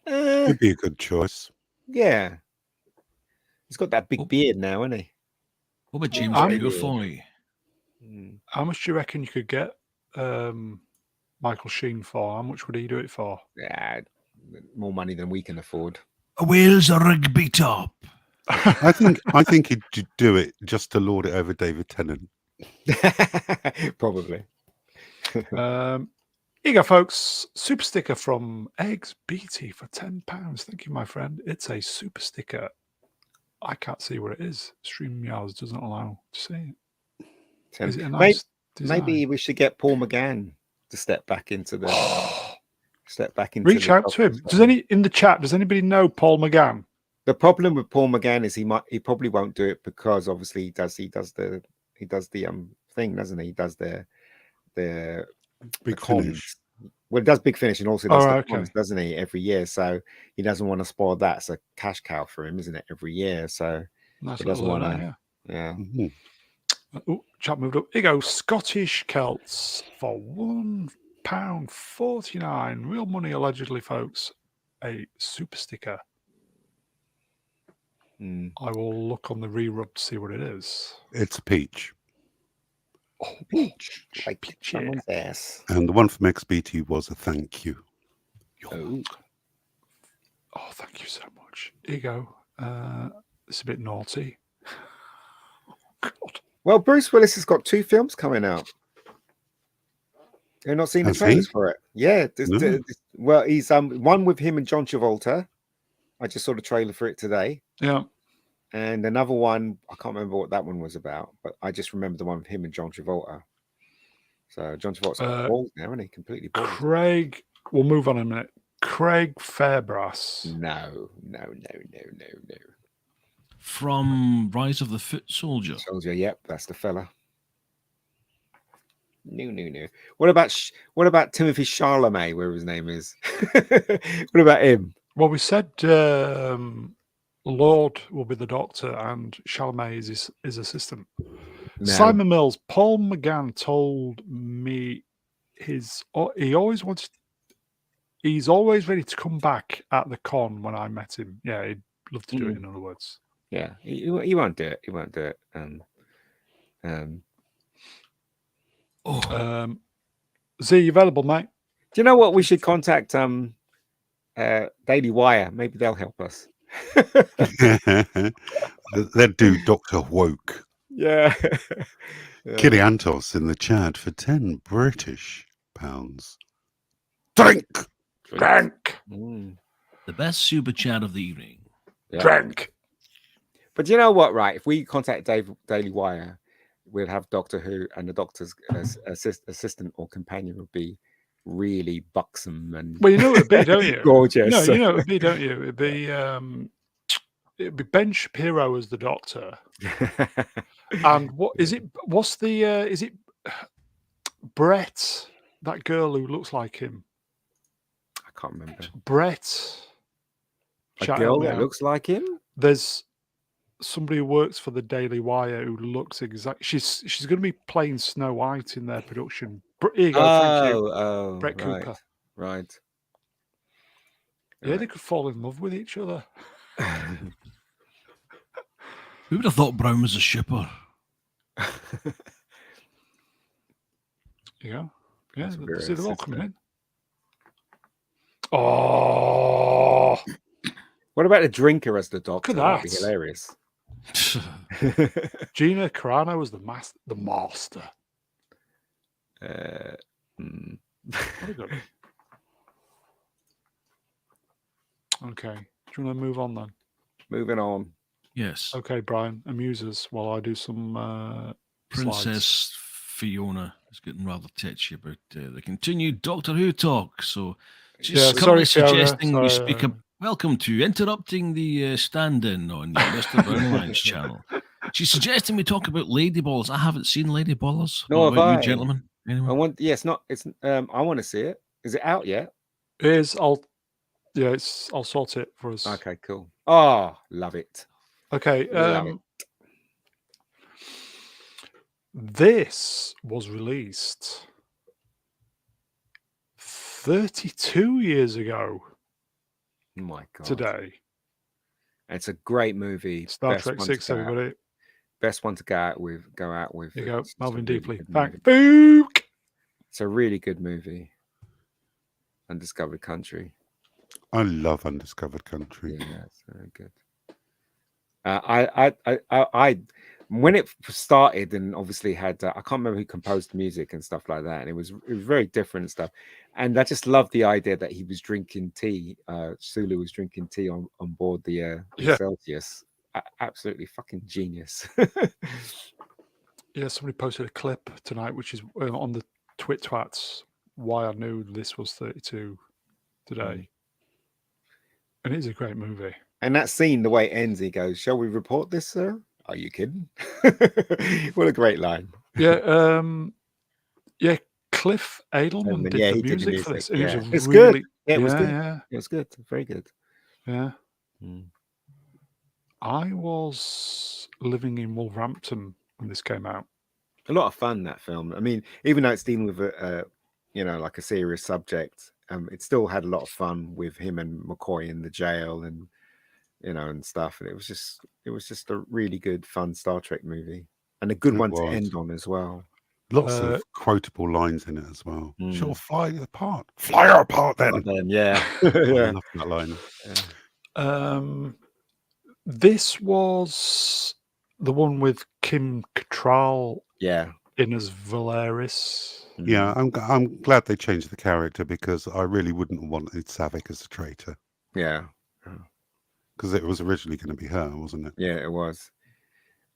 Could be a good choice. Yeah. He's got that big beard now, isn't he? What about James Purefoy? How much do you reckon you could get Michael Sheen for? How much would he do it for? Yeah, more money than we can afford. A Wales rugby top. I think he'd do it just to lord it over David Tennant. Probably. Here you go, folks. Super sticker from Eggs BT for £10. Thank you, my friend. It's a super sticker. I can't see what it is. StreamYard doesn't allow to see it. Is it a nice design? Maybe we should get Paul McGann to step back into the. Reach out to him. Does in the chat? Does anybody know Paul McGann? The problem with Paul McGann is he probably won't do it because obviously he does the thing, doesn't he? He does the Big Finish. Well, he does Big Finish and also does the comms, doesn't he? Every year, so he doesn't want to spoil that. It's a cash cow for him, isn't it? Every year, so he doesn't want to. Yeah. Mm-hmm. Oh, chat moved up. Here you go. Scottish Celts for £1.49. Real money, allegedly, folks. A super sticker. I will look on the re-rub to see what it is. It's a peach. Oh, peach. Like peach someone's ass. And the one from XBT was a thank you. Oh, thank you so much. Here you go. It's a bit naughty. Oh, God. Well, Bruce Willis has got 2 films coming out. You've not seen the trailers for it? Yeah. Well, he's one with him and John Travolta. I just saw the trailer for it today. Yeah. And another one, I can't remember what that one was about, but I just remember the one with him and John Travolta. So John Travolta's bald now, isn't he? Completely bald. Craig, we'll move on in a minute. Craig Fairbrass. No. From Rise of the Foot Soldier. Soldier, yep, that's the fella. No. What about Timothy Chalamet, wherever his name is? What about him? Well, we said Lord will be the doctor and Chalamet is his assistant. No. Simon Mills, Paul McGann told me he's always ready to come back at the con when I met him. Yeah, he'd love to do it, in other words. Yeah, he won't do it. He won't do it. Z, you available, mate? Do you know what? We should contact Daily Wire. Maybe they'll help us. They'd do Dr. Woke. Yeah. Kiliantos in the chat for 10 British pounds. Drink! Mm. The best super chat of the evening. Yeah. Drink. But you know what, right? If we contact Daily Wire, we'll have Doctor Who, and the Doctor's assistant or companion would be really buxom and Well, you know what it'd be, don't you? gorgeous. No, you know what it'd be, don't you? It'd be Ben Shapiro as the Doctor. And what is it? What's the? Is it Brett? That girl who looks like him. I can't remember. Brett. A Shout girl out that now. looks like him. There's somebody who works for the Daily Wire who looks exact. She's going to be playing Snow White in their production. Here you go. Thank you, Brett right, Cooper. Right. Yeah, they could fall in love with each other. Who would have thought Brown was a shipper? Yeah. Yeah, That's see, they're all racist, coming though. in. Oh, What about the drinker as the Doctor? Look at That'd be that. hilarious. Gina Carano was the master. Very good. Okay. Do you want to move on then? Moving on. Yes. Okay, Brian, amuse us while I do some Princess slides. Fiona is getting rather tetchy about the continued Doctor Who talk. So she's Yeah, currently sorry, Fiona. suggesting we Sorry, speak up. Welcome to interrupting the stand-in on your Mr. Brownline's channel. She's suggesting we talk about Ladyballers. I haven't seen Ladyballers. Nor What about have you, I. gentlemen? Anyone? I want. Yeah, it's not. It's. I want to see it. Is it out yet? It is. I'll sort it for us. Okay, cool. Oh, love it. Okay. Love it. This was released 32 years ago Oh my god. today. It's a great movie. Star Best Trek one 6, to go out- everybody. Best one to go out with. There you go. It's just a Melvin really Deeply. good Thank movie. Fook. It's a really good movie. Undiscovered Country. I love Undiscovered Country. Yeah, it's very good. I when it started and obviously had I can't remember who composed the music and stuff like that, and it was very different stuff. And I just loved the idea that he was drinking tea. Sulu was drinking tea on board the Celsius. Absolutely fucking genius. Yeah, somebody posted a clip tonight, which is on the Twats. Why I knew this was 32 today, and it is a great movie. And that scene, the way it ends, he goes, "Shall we report this, sir? Are you kidding?" What a great line. Yeah, Cliff Edelman did yeah, the he did the music for this. music, And yeah. it was It's really, good. Yeah, it was good. Yeah, It was good. Very good. yeah. Mm. I was living in Wolverhampton when this came out. A lot of fun, that film. I mean, even though it's dealing with a like a serious subject, it still had a lot of fun with him and McCoy in the jail and and stuff. And it was just a really good, fun Star Trek movie, and a good one to end on as well. Lots of quotable lines in it as well. Sure, fly apart. Fly her apart then. Yeah. Yeah. I love that line. Yeah. This was the one with Kim Cattrall in as Valeris. Yeah, I'm glad they changed the character because I really wouldn't have wanted Savick as a traitor. Yeah. Because it was originally going to be her, wasn't it? Yeah, it was.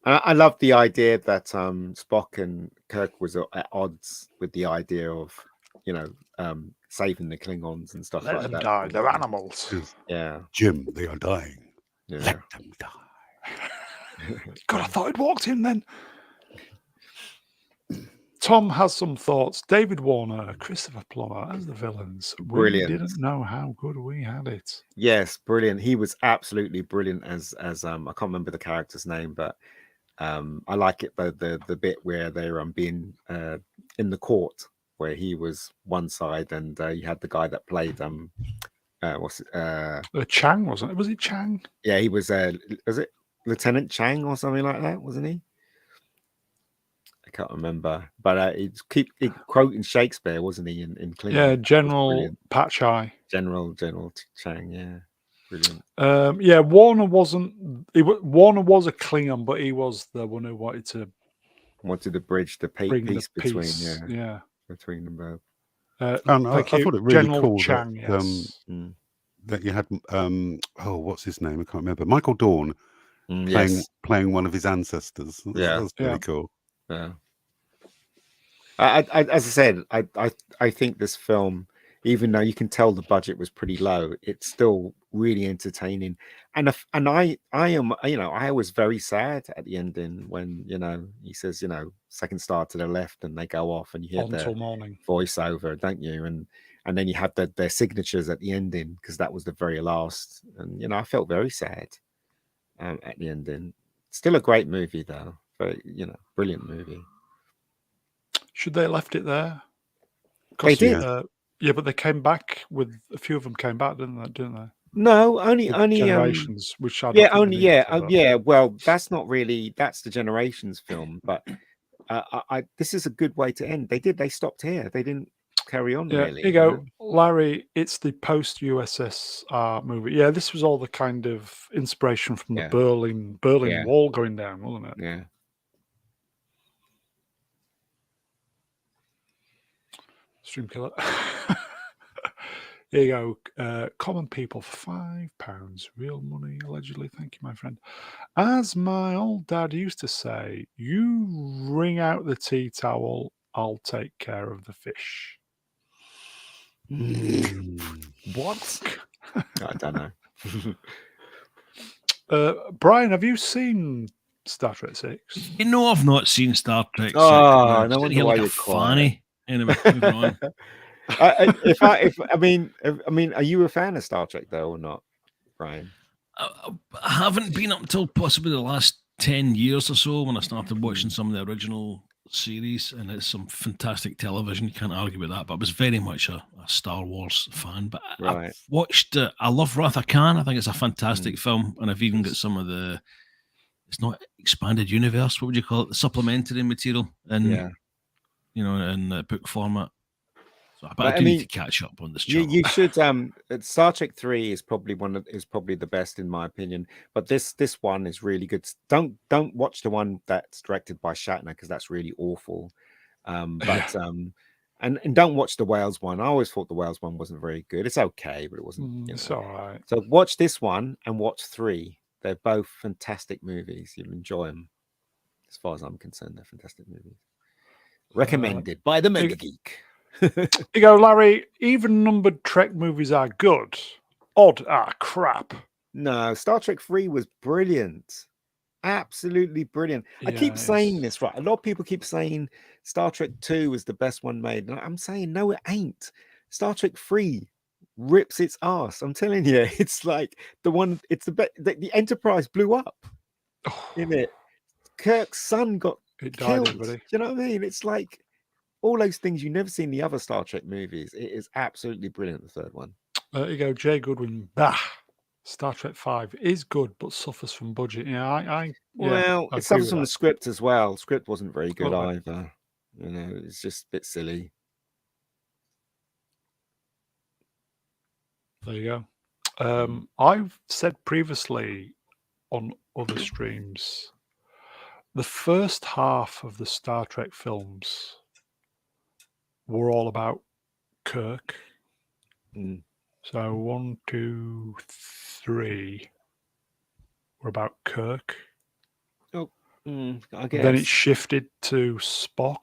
I love the idea that Spock and Kirk was at odds with the idea of, saving the Klingons and stuff Let like them that. die. They're animals. 'Cause, Yeah, Jim, they are dying. yeah. Let them die. God, I thought I'd walked in then. Tom has some thoughts. David Warner, Christopher Plummer as the villains. We Brilliant. didn't know how good we had it. Yes, brilliant. He was absolutely brilliant as I can't remember the character's name, but I like it the bit where they're being in the court, where he was one side and you had the guy that played Chang, wasn't it? Was it Chang? yeah, he was it Lieutenant Chang or something like that, wasn't he? I can't remember, but he quoting Shakespeare, wasn't he? In Klingon? Yeah, General Patchai. General Chang, yeah, brilliant. Yeah, Warner wasn't. Warner was a Klingon, but he was the one who wanted to bridge the peace between between them both. And I thought it really General cool Chang, that that you had what's his name? I can't remember. Michael Dorn playing one of his ancestors. That's pretty cool. Yeah. As I said, I think this film, even though you can tell the budget was pretty low, it's still really entertaining. And I was very sad at the ending when he says second star to the left, and they go off, and you hear the morning voiceover, don't you? And then you have their signatures at the ending, because that was the very last. And I felt very sad at the ending. Still a great movie though, very brilliant movie. Should they have left it there? They did. Yeah, but they came back with a few of them came back, didn't they? No, only Generations, which I don't think Well, that's not really. That's the Generations film, but this is a good way to end. They stopped here. They didn't carry on. Yeah, really. Here you go, Larry. It's the post USSR movie. Yeah, this was all the kind of inspiration from the Berlin Wall going down, wasn't it? Yeah. Stream killer. Here you go. Common people for £5. Real money, allegedly. Thank you, my friend. As my old dad used to say, you wring out the tea towel, I'll take care of the fish. What? I don't know. Brian, have you seen Star Trek 6? I've not seen Star Trek 6. Oh, no wonder why you're funny. Anyway, moving on. I mean, are you a fan of Star Trek though, or not, Brian? I haven't been up until possibly the last 10 years or so, when I started watching some of the original series, and it's some fantastic television. You can't argue with that. But I was very much a Star Wars fan. But I've watched. I love Wrath of Khan. I think it's a fantastic film, and I've even got some of the. It's not expanded universe. What would you call it? The supplementary material, and in the book format. So, but I need to catch up on this channel. You should. Star Trek 3 is probably the best in my opinion. But this one is really good. Don't watch the one that's directed by Shatner, because that's really awful. And don't watch the Wales one. I always thought the Wales one wasn't very good. It's okay, but it wasn't. It's all right. So watch this one and watch 3. They're both fantastic movies. You'll enjoy them. As far as I'm concerned, they're fantastic movies. Recommended by the Mega Geek. You go, Larry. Even numbered Trek movies are good. Odd are crap. No, Star Trek 3 was brilliant. Absolutely brilliant. I keep saying this, right? A lot of people keep saying Star Trek 2 was the best one made. And I'm saying, no, it ain't. Star Trek 3 rips its ass. I'm telling you, it's like it's the Enterprise blew up. In it. Kirk's son got killed. Everybody. Do you know what I mean? It's like all those things you never see in the other Star Trek movies. It is absolutely brilliant, the third one. There you go, Jay Goodwin. Bah. Star Trek 5 is good, but suffers from budget. Yeah, it suffers from the script as well. Script wasn't very good either. It's just a bit silly. There you go. I've said previously on other streams, the first half of the Star Trek films were all about Kirk. So 1, 2, 3 were about Kirk. Oh. I Then it guess. shifted to Spock.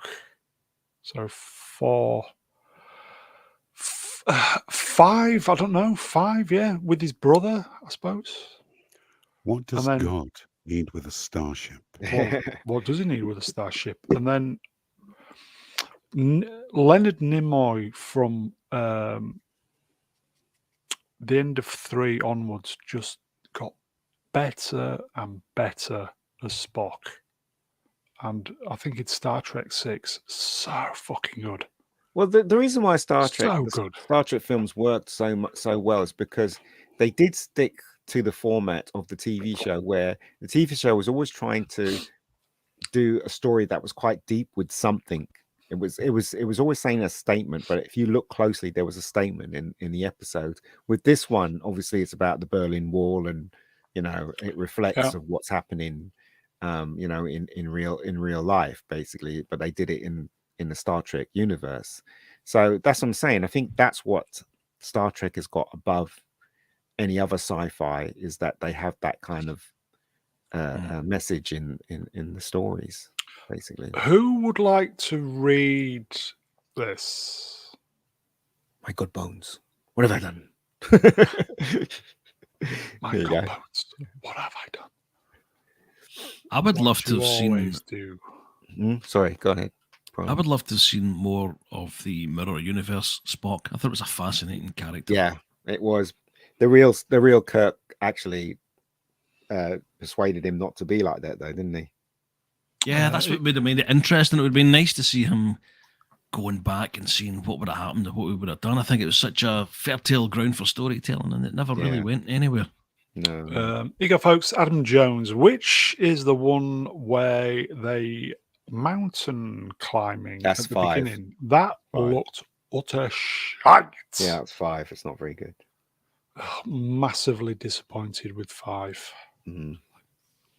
So 4, 5. I don't know. 5, yeah, with his brother, I suppose. What does then- God need with a starship? Well, what does he need with a starship? And then Leonard Nimoy from the end of 3 onwards just got better and better as Spock. And I think it's Star Trek 6. So fucking good. Well, the reason why Star Trek films worked so well is because they did stick to the format of the TV show, where the TV show was always trying to do a story that was quite deep with something. It was always saying a statement, but if you look closely, there was a statement in the episode. With this one, obviously, it's about the Berlin Wall, and it reflects of what's happening, in real life, basically. But they did it in the Star Trek universe. So that's what I'm saying. I think that's what Star Trek has got above any other sci-fi, is that they have that kind of message in the stories, basically. Who would like to read this? My God, Bones. What have I done? My God, Bones. What have I done? I would love to have seen. Sorry, go ahead. I would love to have seen more of the Mirror Universe Spock. I thought it was a fascinating character. Yeah, it was. The real Kirk actually persuaded him not to be like that, though, didn't he? Yeah, that's what would have made it interesting. It would have been nice to see him going back and seeing what would have happened and what we would have done. I think it was such a fertile ground for storytelling, and it never really went anywhere. No. Here you go, folks. Adam Jones. Which is the one where they mountain climbing That's at the 5. beginning? That looked utter shite. Yeah, it's 5. It's not very good. Massively disappointed with 5.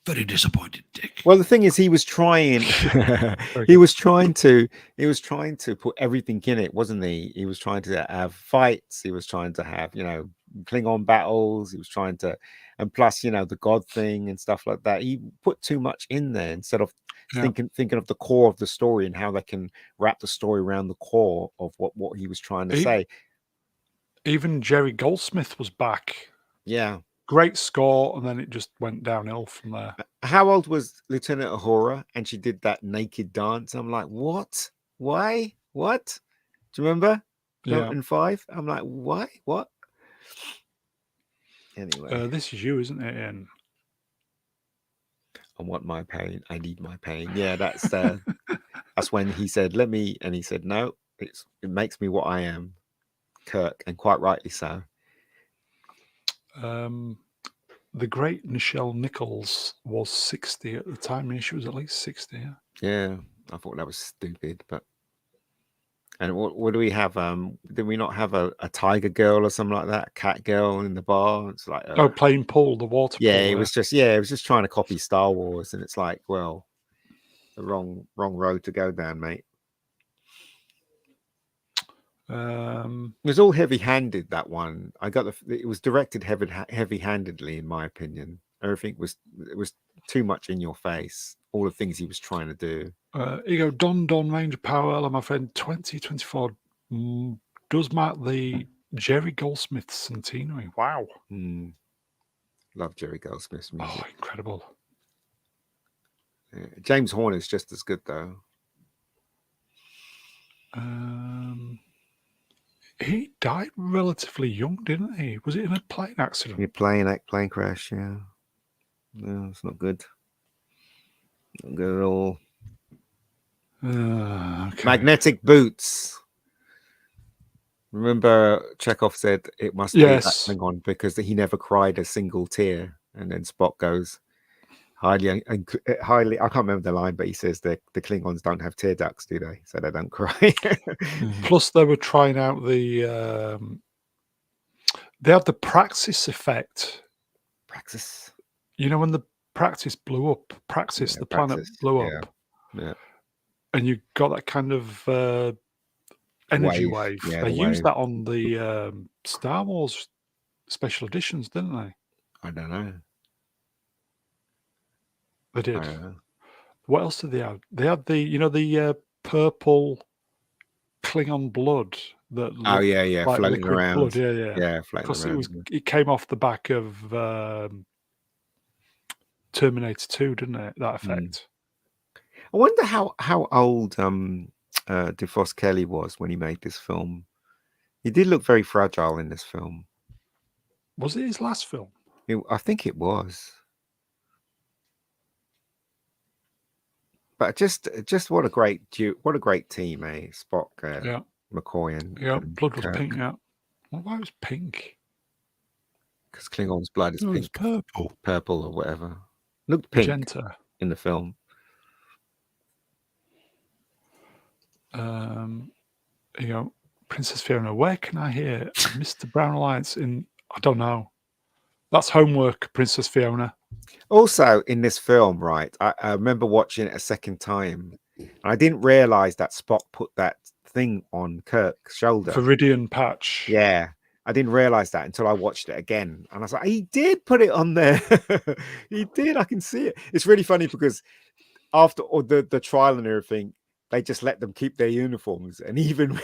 Very disappointed, Dick. Well, the thing is, he was trying. he was trying to put everything in it, wasn't he? He was trying to have fights. He was trying to have, Klingon battles. He was trying to, and plus, the God thing and stuff like that. He put too much in there instead of thinking of the core of the story and how they can wrap the story around the core of what he was trying to say. Even Jerry Goldsmith was back. Yeah. Great score, and then it just went downhill from there. How old was Lieutenant Uhura? And she did that naked dance. I'm like, what? Why? What? Do you remember? Yeah. In 5? I'm like, why? What? Anyway. This is you, isn't it, Ian? I want my pain. I need my pain. Yeah, that's when he said, let me, and he said, no, it makes me what I am, Kirk, and quite rightly so. The great Nichelle Nichols was 60 at the time. I mean, she was at least 60. Yeah, I thought that was stupid, but. And what do we have? Did we not have a tiger girl or something like that? A cat girl in the bar? It's like playing pool, the water pool. Yeah, it was just trying to copy Star Wars, and it's like, well, the wrong road to go down, mate. It was all heavy-handed, that one. It was directed heavy-handedly, in my opinion. Everything was too much in your face. All the things he was trying to do. Here you go, Don Ranger Powell, my friend. 2024 does mark the Jerry Goldsmith centenary. Wow. Love Jerry Goldsmith's music. Oh, incredible. Yeah. James Horner's just as good, though. He died relatively young, didn't he? Was it in a plane accident? A plane crash, yeah. No, it's not good. Not good at all. Okay. Magnetic boots. Remember, Chekhov said it must be that Klingon because he never cried a single tear. And then Spock goes, highly. I can't remember the line, but he says the Klingons don't have tear ducts, do they? So they don't cry. Plus, they were trying out they had the Praxis effect. Praxis. When the Praxis blew up, the planet blew up. Yeah. And you got that kind of energy wave. Yeah, they used that on the Star Wars special editions, didn't they? I don't know. They did. What else did they have? They had the purple Klingon blood that Oh looked yeah, like floating liquid around. blood. Yeah. Yeah, floating Because around. it came off the back of Terminator 2, didn't it? That effect. I wonder how old DeFosse Kelly was when he made this film. He did look very fragile in this film. Was it his last film? I think it was. But just what a great team, eh? Spock, McCoy, and blood was Kirk. pink. Yeah, well, why was it pink? Because Klingon's blood is pink, purple or whatever. Looked pink Magenta in the film. Princess Fiona. Where can I hear Mr. Brown Alliance in? I don't know. That's homework, Princess Fiona. Also, in this film, right, I remember watching it a second time, and I didn't realize that Spock put that thing on Kirk's shoulder. Viridian patch. Yeah, I didn't realize that until I watched it again, and I was like, he did put it on there. He did. I can see it. It's really funny because after all the trial and everything, they just let them keep their uniforms, and even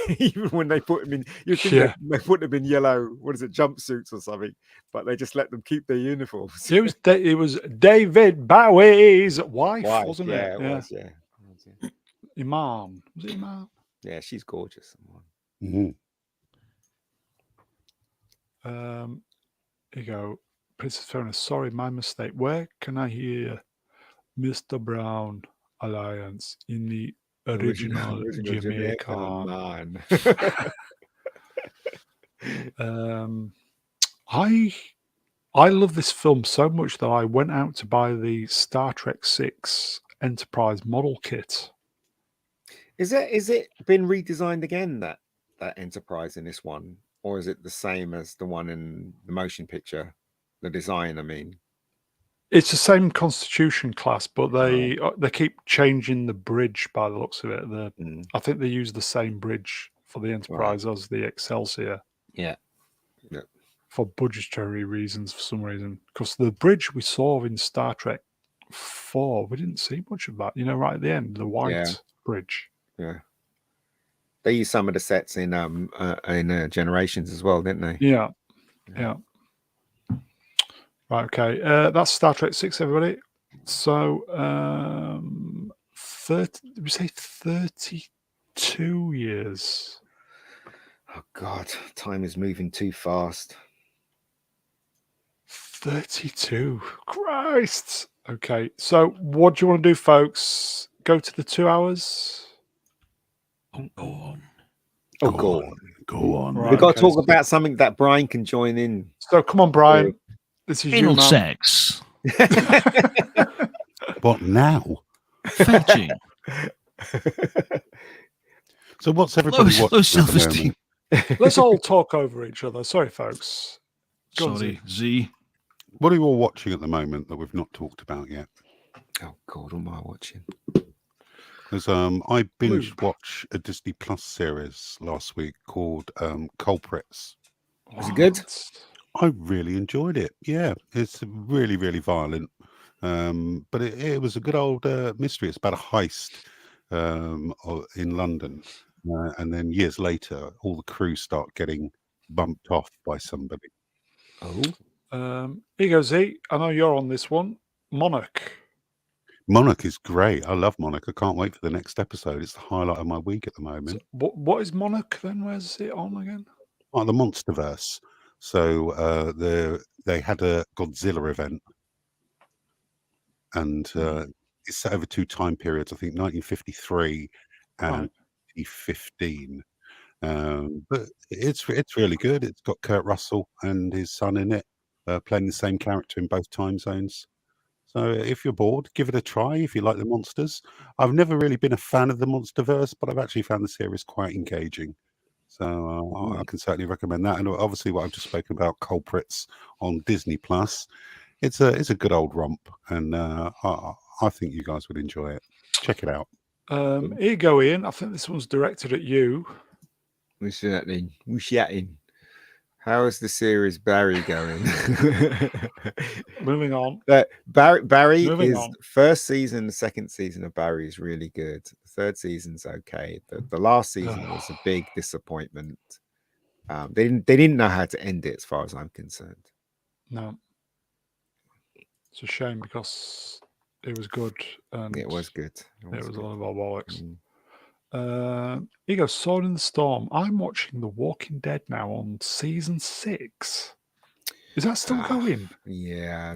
when they put them in, you think they put them in yellow, jumpsuits or something, but they just let them keep their uniforms. It was David Bowie's wife, wasn't it? It was. Yeah. Imam. Was it Imam? Yeah, she's gorgeous. Here you go, Princess Fiona. Sorry, my mistake. Where can I hear Mr. Brown Alliance in the original Jamaican man? I love this film so much that I went out to buy the Star Trek 6 Enterprise model kit. Is it been redesigned again, that Enterprise in this one, or is it the same as the one in the motion picture? The design, I mean. It's the same Constitution class, but they keep changing the bridge by the looks of it. I think they use the same bridge for the Enterprise as the Excelsior. Yeah. For budgetary reasons, for some reason. Because the bridge we saw in Star Trek 4, we didn't see much of that. Right at the end, the white bridge. Yeah. They used some of the sets in Generations as well, didn't they? Yeah. Right, okay. That's Star Trek 6, everybody. So, 32 years. Oh, God. Time is moving too fast. 32. Christ. Okay, so what do you want to do, folks? Go to the 2 hours? Go on. Right, we've got to talk about something that Brian can join in. So come on, Brian. This is anal you, man. Sex. What now? Fetching. So what's everybody watching? Self-esteem. Let's all talk over each other. Sorry, folks. Sorry, Z. What are you all watching at the moment that we've not talked about yet? Oh God, what am I watching? Because I binge watched a Disney Plus series last week called Culprits. Was it good? I really enjoyed it. Yeah, it's really, really violent. But it was a good old mystery. It's about a heist in London. And then years later, all the crew start getting bumped off by somebody. Oh. Here you go, Z. I know you're on this one. Monarch. Monarch is great. I love Monarch. I can't wait for the next episode. It's the highlight of my week at the moment. So, what is Monarch then? Where's it on again? Oh, the Monsterverse. So they had a Godzilla event, and it's set over 2 time periods. I think 1953 and 2015. But it's really good. It's got Kurt Russell and his son in it, playing the same character in both time zones. So if you're bored, give it a try. If you like the monsters, I've never really been a fan of the Monsterverse, but I've actually found the series quite engaging. So I can certainly recommend that. And obviously, what I've just spoken about, Culprits on Disney Plus, it's a good old romp, and I think you guys would enjoy it. Check it out. Here you go, Ian. I think this one's directed at you. Who's that then? Who's that in? How is the series Barry going? Moving on. Barry Moving is on. first season, the second season of Barry is really good. The third season's okay. The last season was a big disappointment. They didn't know how to end it, as far as I'm concerned. No, it's a shame because it was good. And It was good. It was good. a lot of our bollocks. Mm. Here you go, Sword in the Storm. I'm watching The Walking Dead now on season 6. Is that still going? Yeah.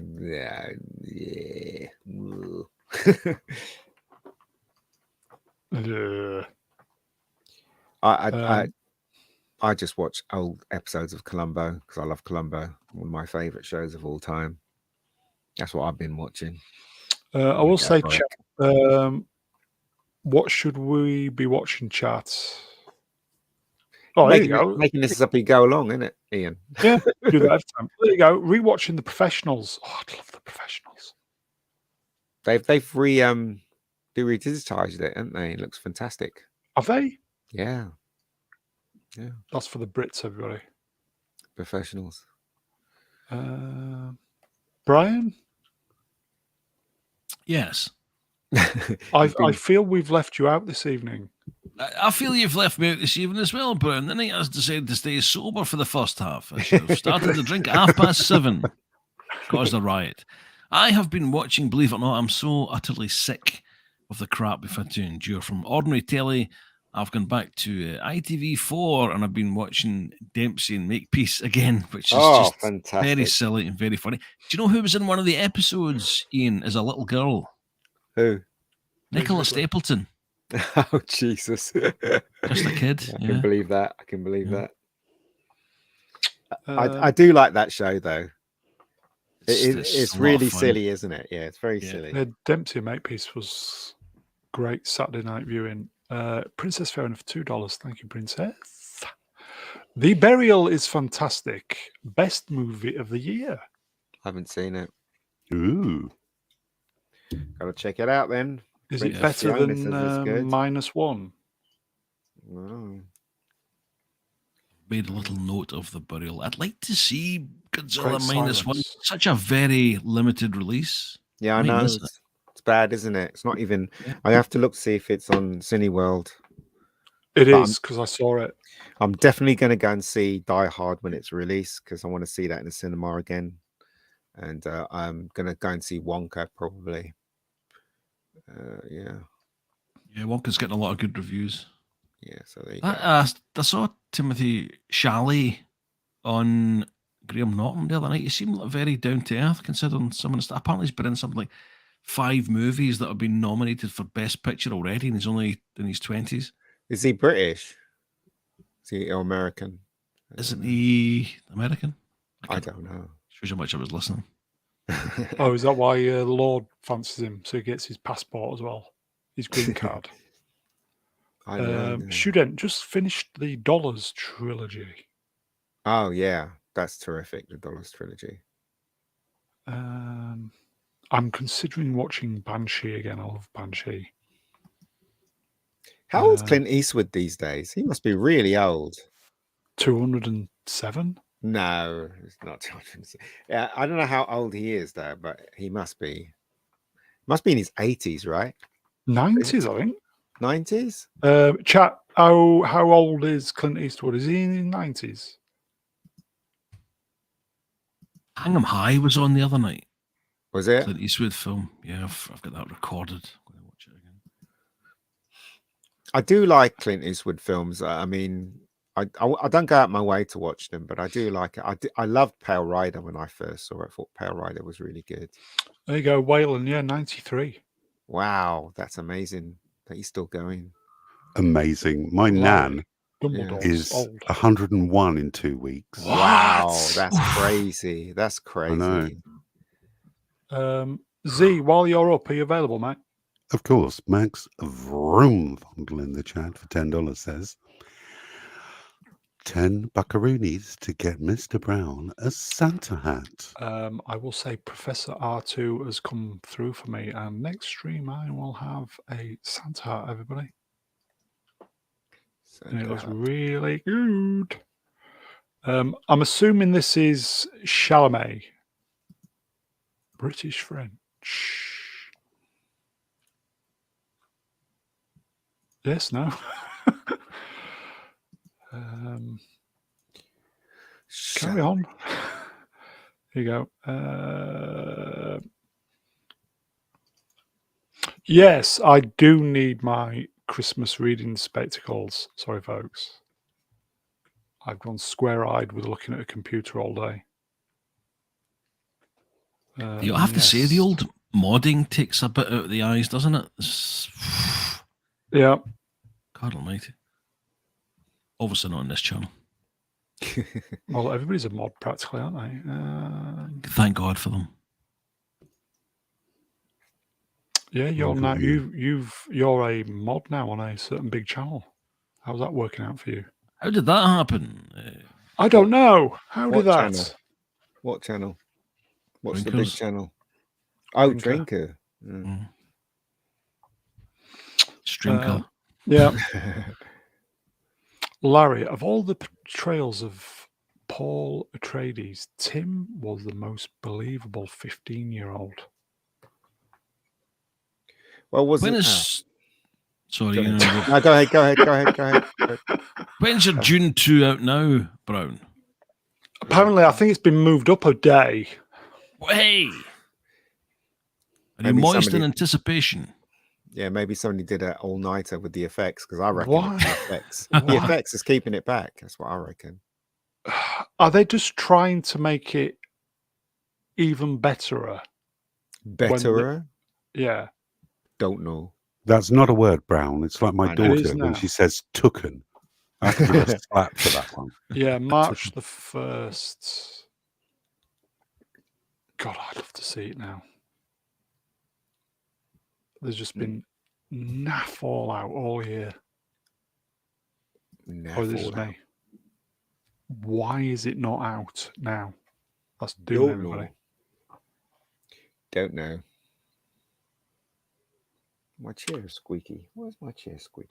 I just watch old episodes of Columbo because I love Columbo. One of my favorite shows of all time. That's what I've been watching. I will say, chat, what should we be watching, chat? Oh, there you go. Making this up as we go along, isn't it, Ian? Yeah, do that every time. There you go. Rewatching The Professionals. Oh, I love The Professionals. They've redigitized it, haven't they? It looks fantastic. Have they? Yeah. That's for the Brits, everybody. Professionals. Brian? Yes. I feel we've left you out this evening. I feel you've left me out this evening as well, Brown. Then I has decided to stay sober for the first half. I should have started to drink at 7:30. Caused a riot. I have been watching, believe it or not, I'm so utterly sick of the crap we've had to endure from ordinary telly. I've gone back to ITV4 and I've been watching Dempsey and Makepeace again, which is just fantastic. very silly and very funny. Do you know who was in one of the episodes, Ian, as a little girl? Who? Nicola Stapleton. Oh, Jesus. Just a kid. I can believe that. that. I do like that show, though. It's really silly, isn't it? Yeah, it's very silly. Dempsey and Makepeace was great Saturday night viewing. Princess Fair enough, $2. Thank you, Princess. The Burial is fantastic. Best movie of the year. I haven't seen it. Ooh. Gotta check it out then. Is it better than -1? Wow. Made a little note of The Burial. I'd like to see Godzilla Great -1. Such a very limited release. Yeah, I know. It's bad, isn't it? It's not even. I have to look to see if it's on Cineworld. It is, because I saw it. I'm definitely going to go and see Die Hard when it's released because I want to see that in the cinema again. And I'm going to go and see Wonka probably. Yeah, Wonka's getting a lot of good reviews. Yeah, so there you go. I saw Timothy Chalamet on Graham Norton the other night. He seemed like very down to earth considering some of the stuff. Apparently he's been in something like 5 movies that have been nominated for Best Picture already, and he's only in his 20s. Is he British? Is he American? Isn't he American? I don't know. Shows how much I was listening. Oh, is that why the Lord fancies him? So he gets his passport as well, his green card. I know. Shuden just finished the Dollars trilogy. Oh yeah, that's terrific. The Dollars trilogy. I'm considering watching Banshee again. I love Banshee. How old's Clint Eastwood these days? He must be really old. 207? No, it's not 207. Yeah, I don't know how old he is though, but he must be. Must be in his 80s, right? 90s, I think. 90s? Chat, how old is Clint Eastwood? Is he in his 90s? Hang 'em High was on the other night. Was it? Clint Eastwood film. Yeah, I've got that recorded. I'm going to watch it again. I do like Clint Eastwood films. I mean, I don't go out my way to watch them, but I do like it. I loved Pale Rider when I first saw it. I thought Pale Rider was really good. There you go, Waylon. Yeah, 93. Wow, that's amazing that he's still going. Amazing. My nan is old. 101 in 2 weeks. Wow, that's crazy. That's crazy. I know. Z, while you're up, are you available, mate? Of course. Max Vroomfondle in the chat for $10 says 10 buckaroonies to get Mr. Brown a Santa hat. I will say Professor R2 has come through for me, and next stream I will have a Santa hat, everybody. And it looks really good. I'm assuming this is Chalamet. British French. Yes, no. Carry on. Here you go. Yes, I do need my Christmas reading spectacles. Sorry, folks. I've gone square-eyed with looking at a computer all day. You have to say the old modding takes a bit out of the eyes, doesn't it? Yeah. God almighty. Obviously not on this channel. Well, everybody's a mod practically, aren't they? Thank God for them. Yeah, you're now you're a mod now on a certain big channel. How's that working out for you? How did that happen? I don't know. How did that? Channel? What channel? What's Drinkers? the big channel? Oh, Drinker. Strinker. Yeah. Larry, of all the portrayals of Paul Atreides, Tim was the most believable 15-year-old. Well, wasn't when is? Sorry, go you ahead. know. No, go ahead. When's your June 2 out now, Brown? Apparently, I think it's been moved up a day. Hey! Are you Maybe moist somebody- in anticipation? Yeah, maybe somebody did an all-nighter with the effects, because I reckon Why? it's the effects. Why? The effects is keeping it back. That's what I reckon. Are they just trying to make it even betterer? Betterer? Yeah. Don't know. That's not a word, Brown. It's like my I know. It is daughter when now. she says "tooken." I have to give her a slap for that one. Yeah, March the 1st. God, I'd love to see it now. There's just been naff fallout all year. Oh, this is me. Why is it not out now? That's doing everybody. Don't know. My chair is squeaky. Where's my chair squeaky?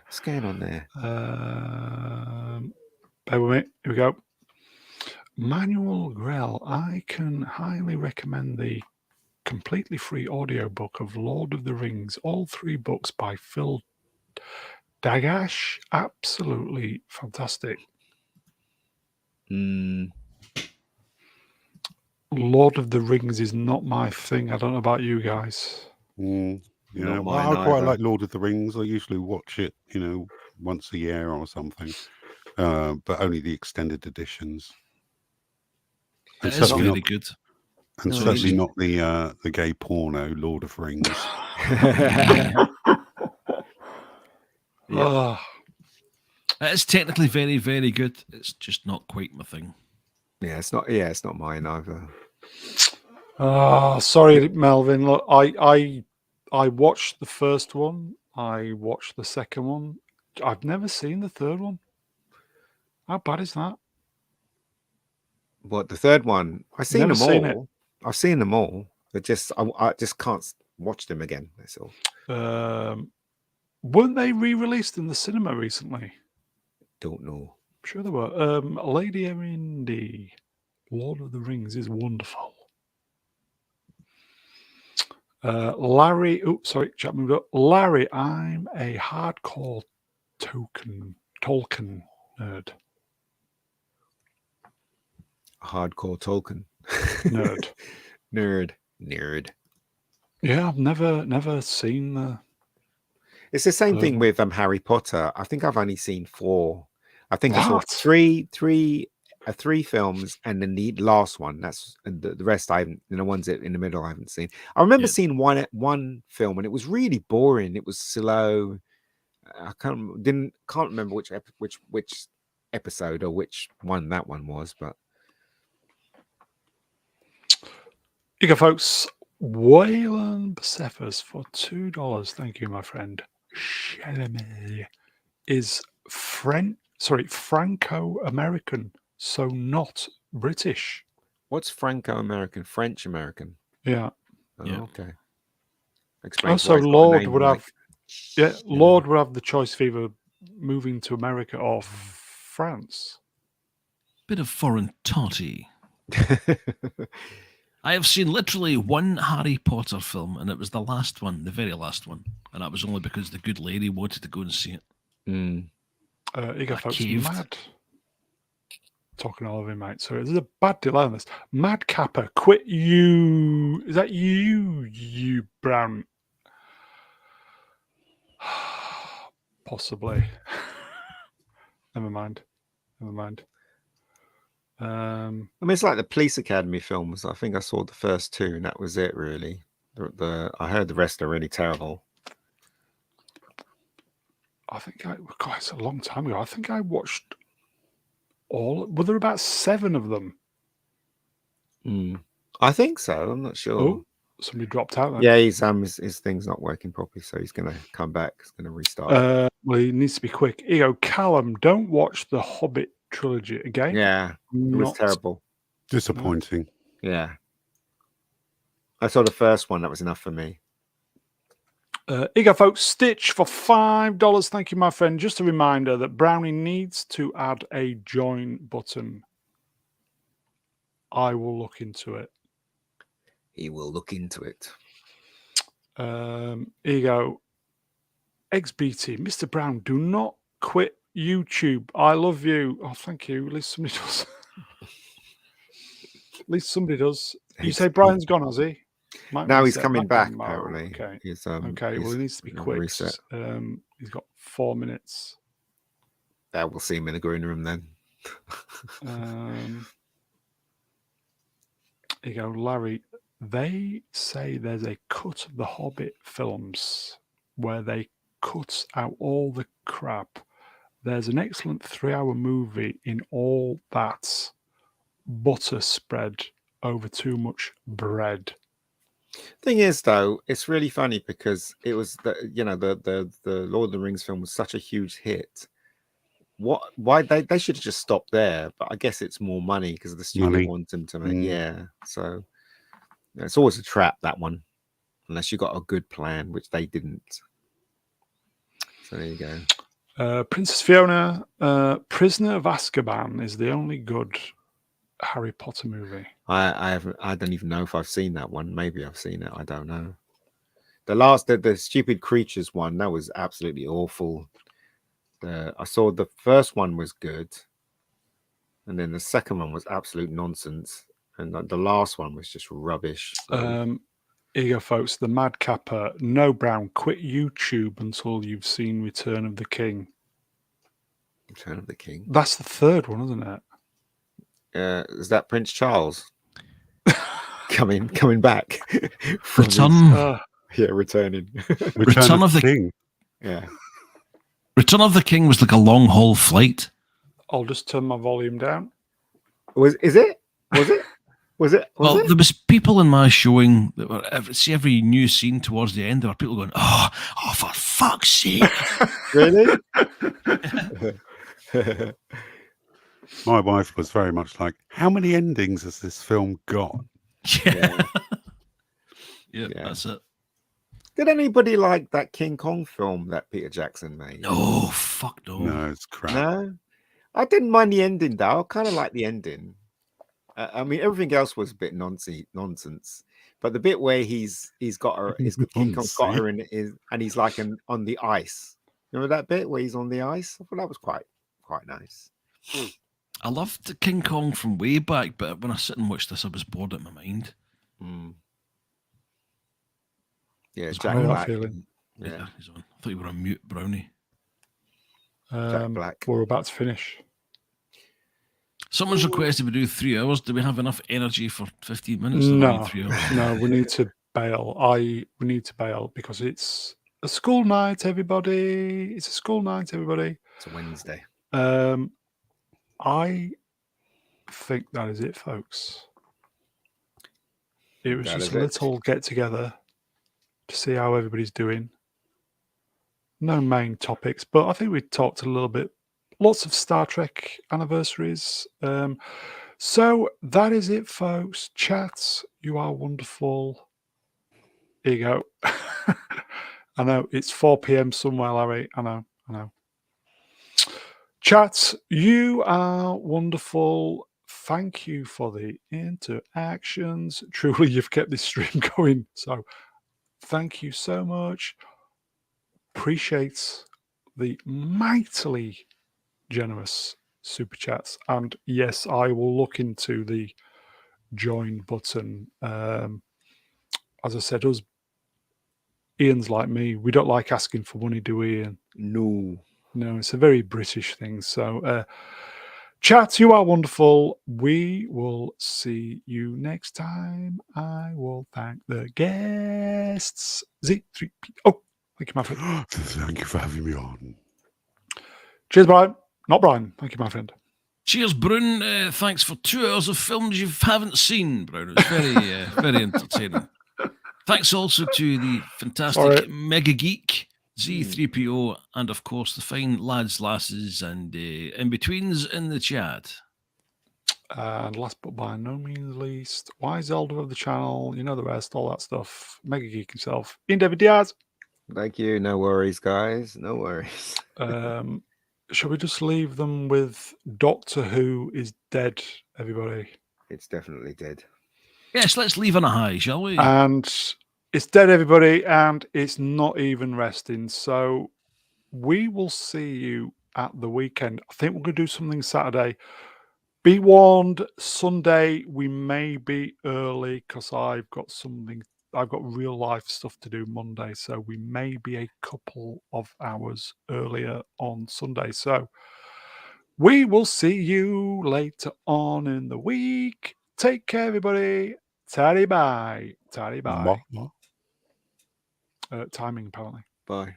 What's going on there? Bear with me. Here we go. Manuel Grell. I can highly recommend the completely free audiobook of Lord of the Rings. All 3 books by Phil Dagash. Absolutely fantastic. Lord of the Rings is not my thing. I don't know about you guys. Yeah, Not well, mine I quite either. like Lord of the Rings. I usually watch it, once a year or something, but only the extended editions. And It is certainly very good. And certainly not the gay porno Lord of Rings. Yeah. It is technically very, very good. It's just not quite my thing. Yeah, it's not mine either. Sorry, Melvin. Look, I watched the first one. I watched the second one. I've never seen the third one. How bad is that? What, the third one? I've seen Never them seen it. all. I've seen them all. But I just can't watch them again. That's all. Weren't they re-released in the cinema recently? Don't know. I'm sure they were. Lady Erindy, Lord of the Rings is wonderful. Larry, chat moved up. Larry, I'm a hardcore Tolkien nerd. Hardcore Tolkien. Nerd. Nerd. Yeah, I've never seen the. It's the same thing with Harry Potter. I think I've only seen 4. I think I saw What? three films, and then the last one. That's the rest I haven't. The ones in the middle I haven't seen. I remember seeing one film, and it was really boring. It was slow. I can't remember which episode or which one that one was, but. You go, folks. Wayland Cephas for $2. Thank you, my friend. Chalamet is Franco-American, so not British. What's Franco-American? French-American? Yeah. Oh, yeah. Okay. Explains So why he's got a Lord name would like- have, Lord would have the choice of either moving to America or France. Bit of foreign toddy. I have seen literally one Harry Potter film, and it was the last one, the very last one. And that was only because the good lady wanted to go and see it. Mm. Here you go, I folks. caved. Mad. Talking all of him, mate. So there's a bad delay on this. Mad Kappa, quit you. Is that you Brown? Possibly. Never mind. I mean, it's like the Police Academy films. I think I saw the first two, and that was it, really. I heard the rest are really terrible. I think God, it's a long time ago. I think I watched all. Were there about 7 of them? I think so. I'm not sure. Oh, somebody dropped out then. Yeah, his thing's not working properly, so he's going to come back. He's going to restart. Well, he needs to be quick. Here you go, Callum. Don't watch the Hobbit trilogy again. Yeah, it was terrible. Disappointing. Yeah. I saw the first one. That was enough for me. Here you go, folks. Stitch for $5. Thank you, my friend. Just a reminder that Brownie needs to add a join button. I will look into it. He will look into it. Here you go. XBT. Mr. Brown, do not quit YouTube. I love you. Oh, thank you. At least somebody does. At least somebody does. You say Brian's gone, has he? Now he's coming back, apparently. Okay. He's, okay, well, he needs to be quick. Reset. He's got 4 minutes. We'll see him in the green room then. Here you go, Larry. They say there's a cut of the Hobbit films where they cut out all the crap. There's an excellent 3-hour movie in all that butter spread over too much bread. Thing is, though, it's really funny because it was the Lord of the Rings film was such a huge hit. Why they should have just stopped there, but I guess it's more money because the studio wants them to make. Yeah, so it's always a trap, that one, unless you got a good plan, which they didn't. So there you go. Princess Fiona, Prisoner of Azkaban is the only good Harry Potter movie. I don't even know if I've seen that one. Maybe I've seen it. I don't know. The Stupid Creatures one, that was absolutely awful. I saw the first one was good, and then the second one was absolute nonsense, and the last one was just rubbish. Here you go, folks. The Mad Kappa. No, Brown, quit YouTube until you've seen Return of the King. Return of the King. That's the third one, isn't it? Is that Prince Charles coming back? Return. Returning. Return of the King. Yeah. Return of the King was like a long haul flight. I'll just turn my volume down. Was it? Well, there was people in my showing that were every new scene towards the end. There were people going, "Oh, for fuck's sake!" Really? My wife was very much like, "How many endings has this film got?" Yeah, that's it. Did anybody like that King Kong film that Peter Jackson made? No, fuck no. No, it's crap. No, I didn't mind the ending though. I kind of like the ending. I mean, everything else was a bit nonsense, but the bit where he's got her, King Kong's got her and he's like on the ice. Remember that bit where he's on the ice? I thought that was quite nice. I loved King Kong from way back, but when I sit and watch this, I was bored out of my mind. Yeah, Jack Black. Yeah, he's on. I thought you were on mute, Brownie. Jack Black. We're about to finish. Someone's requested we do 3 hours. Do we have enough energy for 15 minutes? No, 3 hours? no, we need to bail. We need to bail because it's a school night, everybody. It's a school night, everybody. It's a Wednesday. I think that is it, folks. It was just a little get together to see how everybody's doing. No main topics, but I think we talked a little bit. Lots of Star Trek anniversaries. So that is it, folks. Chats, you are wonderful. Here you go. I know it's 4 p.m. somewhere, Larry. I know. Chat, you are wonderful. Thank you for the interactions. Truly, you've kept this stream going. So thank you so much. Appreciate the mightily generous super chats. And yes, I will look into the join button. As I said, us Ian's like me. We don't like asking for money, do we, Ian? No, it's a very British thing. So, chat, you are wonderful. We will see you next time. I will thank the guests. Zee-ThreePIO. Thank you, my friend. Thank you for having me on. Cheers, Brian. Not Brian. Thank you, my friend. Cheers, Brun. Thanks for 2 hours of films you haven't seen, Brun. It was very, very entertaining. Thanks also to the fantastic Mega Geek, Zee-ThreePIO, and of course the fine lads, lasses, and in-betweens in the chat. And last but by no means least, Wise Elder of the channel, you know the rest, all that stuff. Mega Geek himself, Ian David Diaz. Thank you. No worries, guys. No worries. Shall we just leave them with Doctor Who is dead, everybody? It's definitely dead. Yes, let's leave on a high, shall we? And it's dead, everybody, and it's not even resting. So we will see you at the weekend. I think we're going to do something Saturday. Be warned, Sunday we may be early because I've got real life stuff to do Monday. So we may be a couple of hours earlier on Sunday. So we will see you later on in the week. Take care, everybody. Taddy bye. Taddy bye. Timing, apparently. Bye.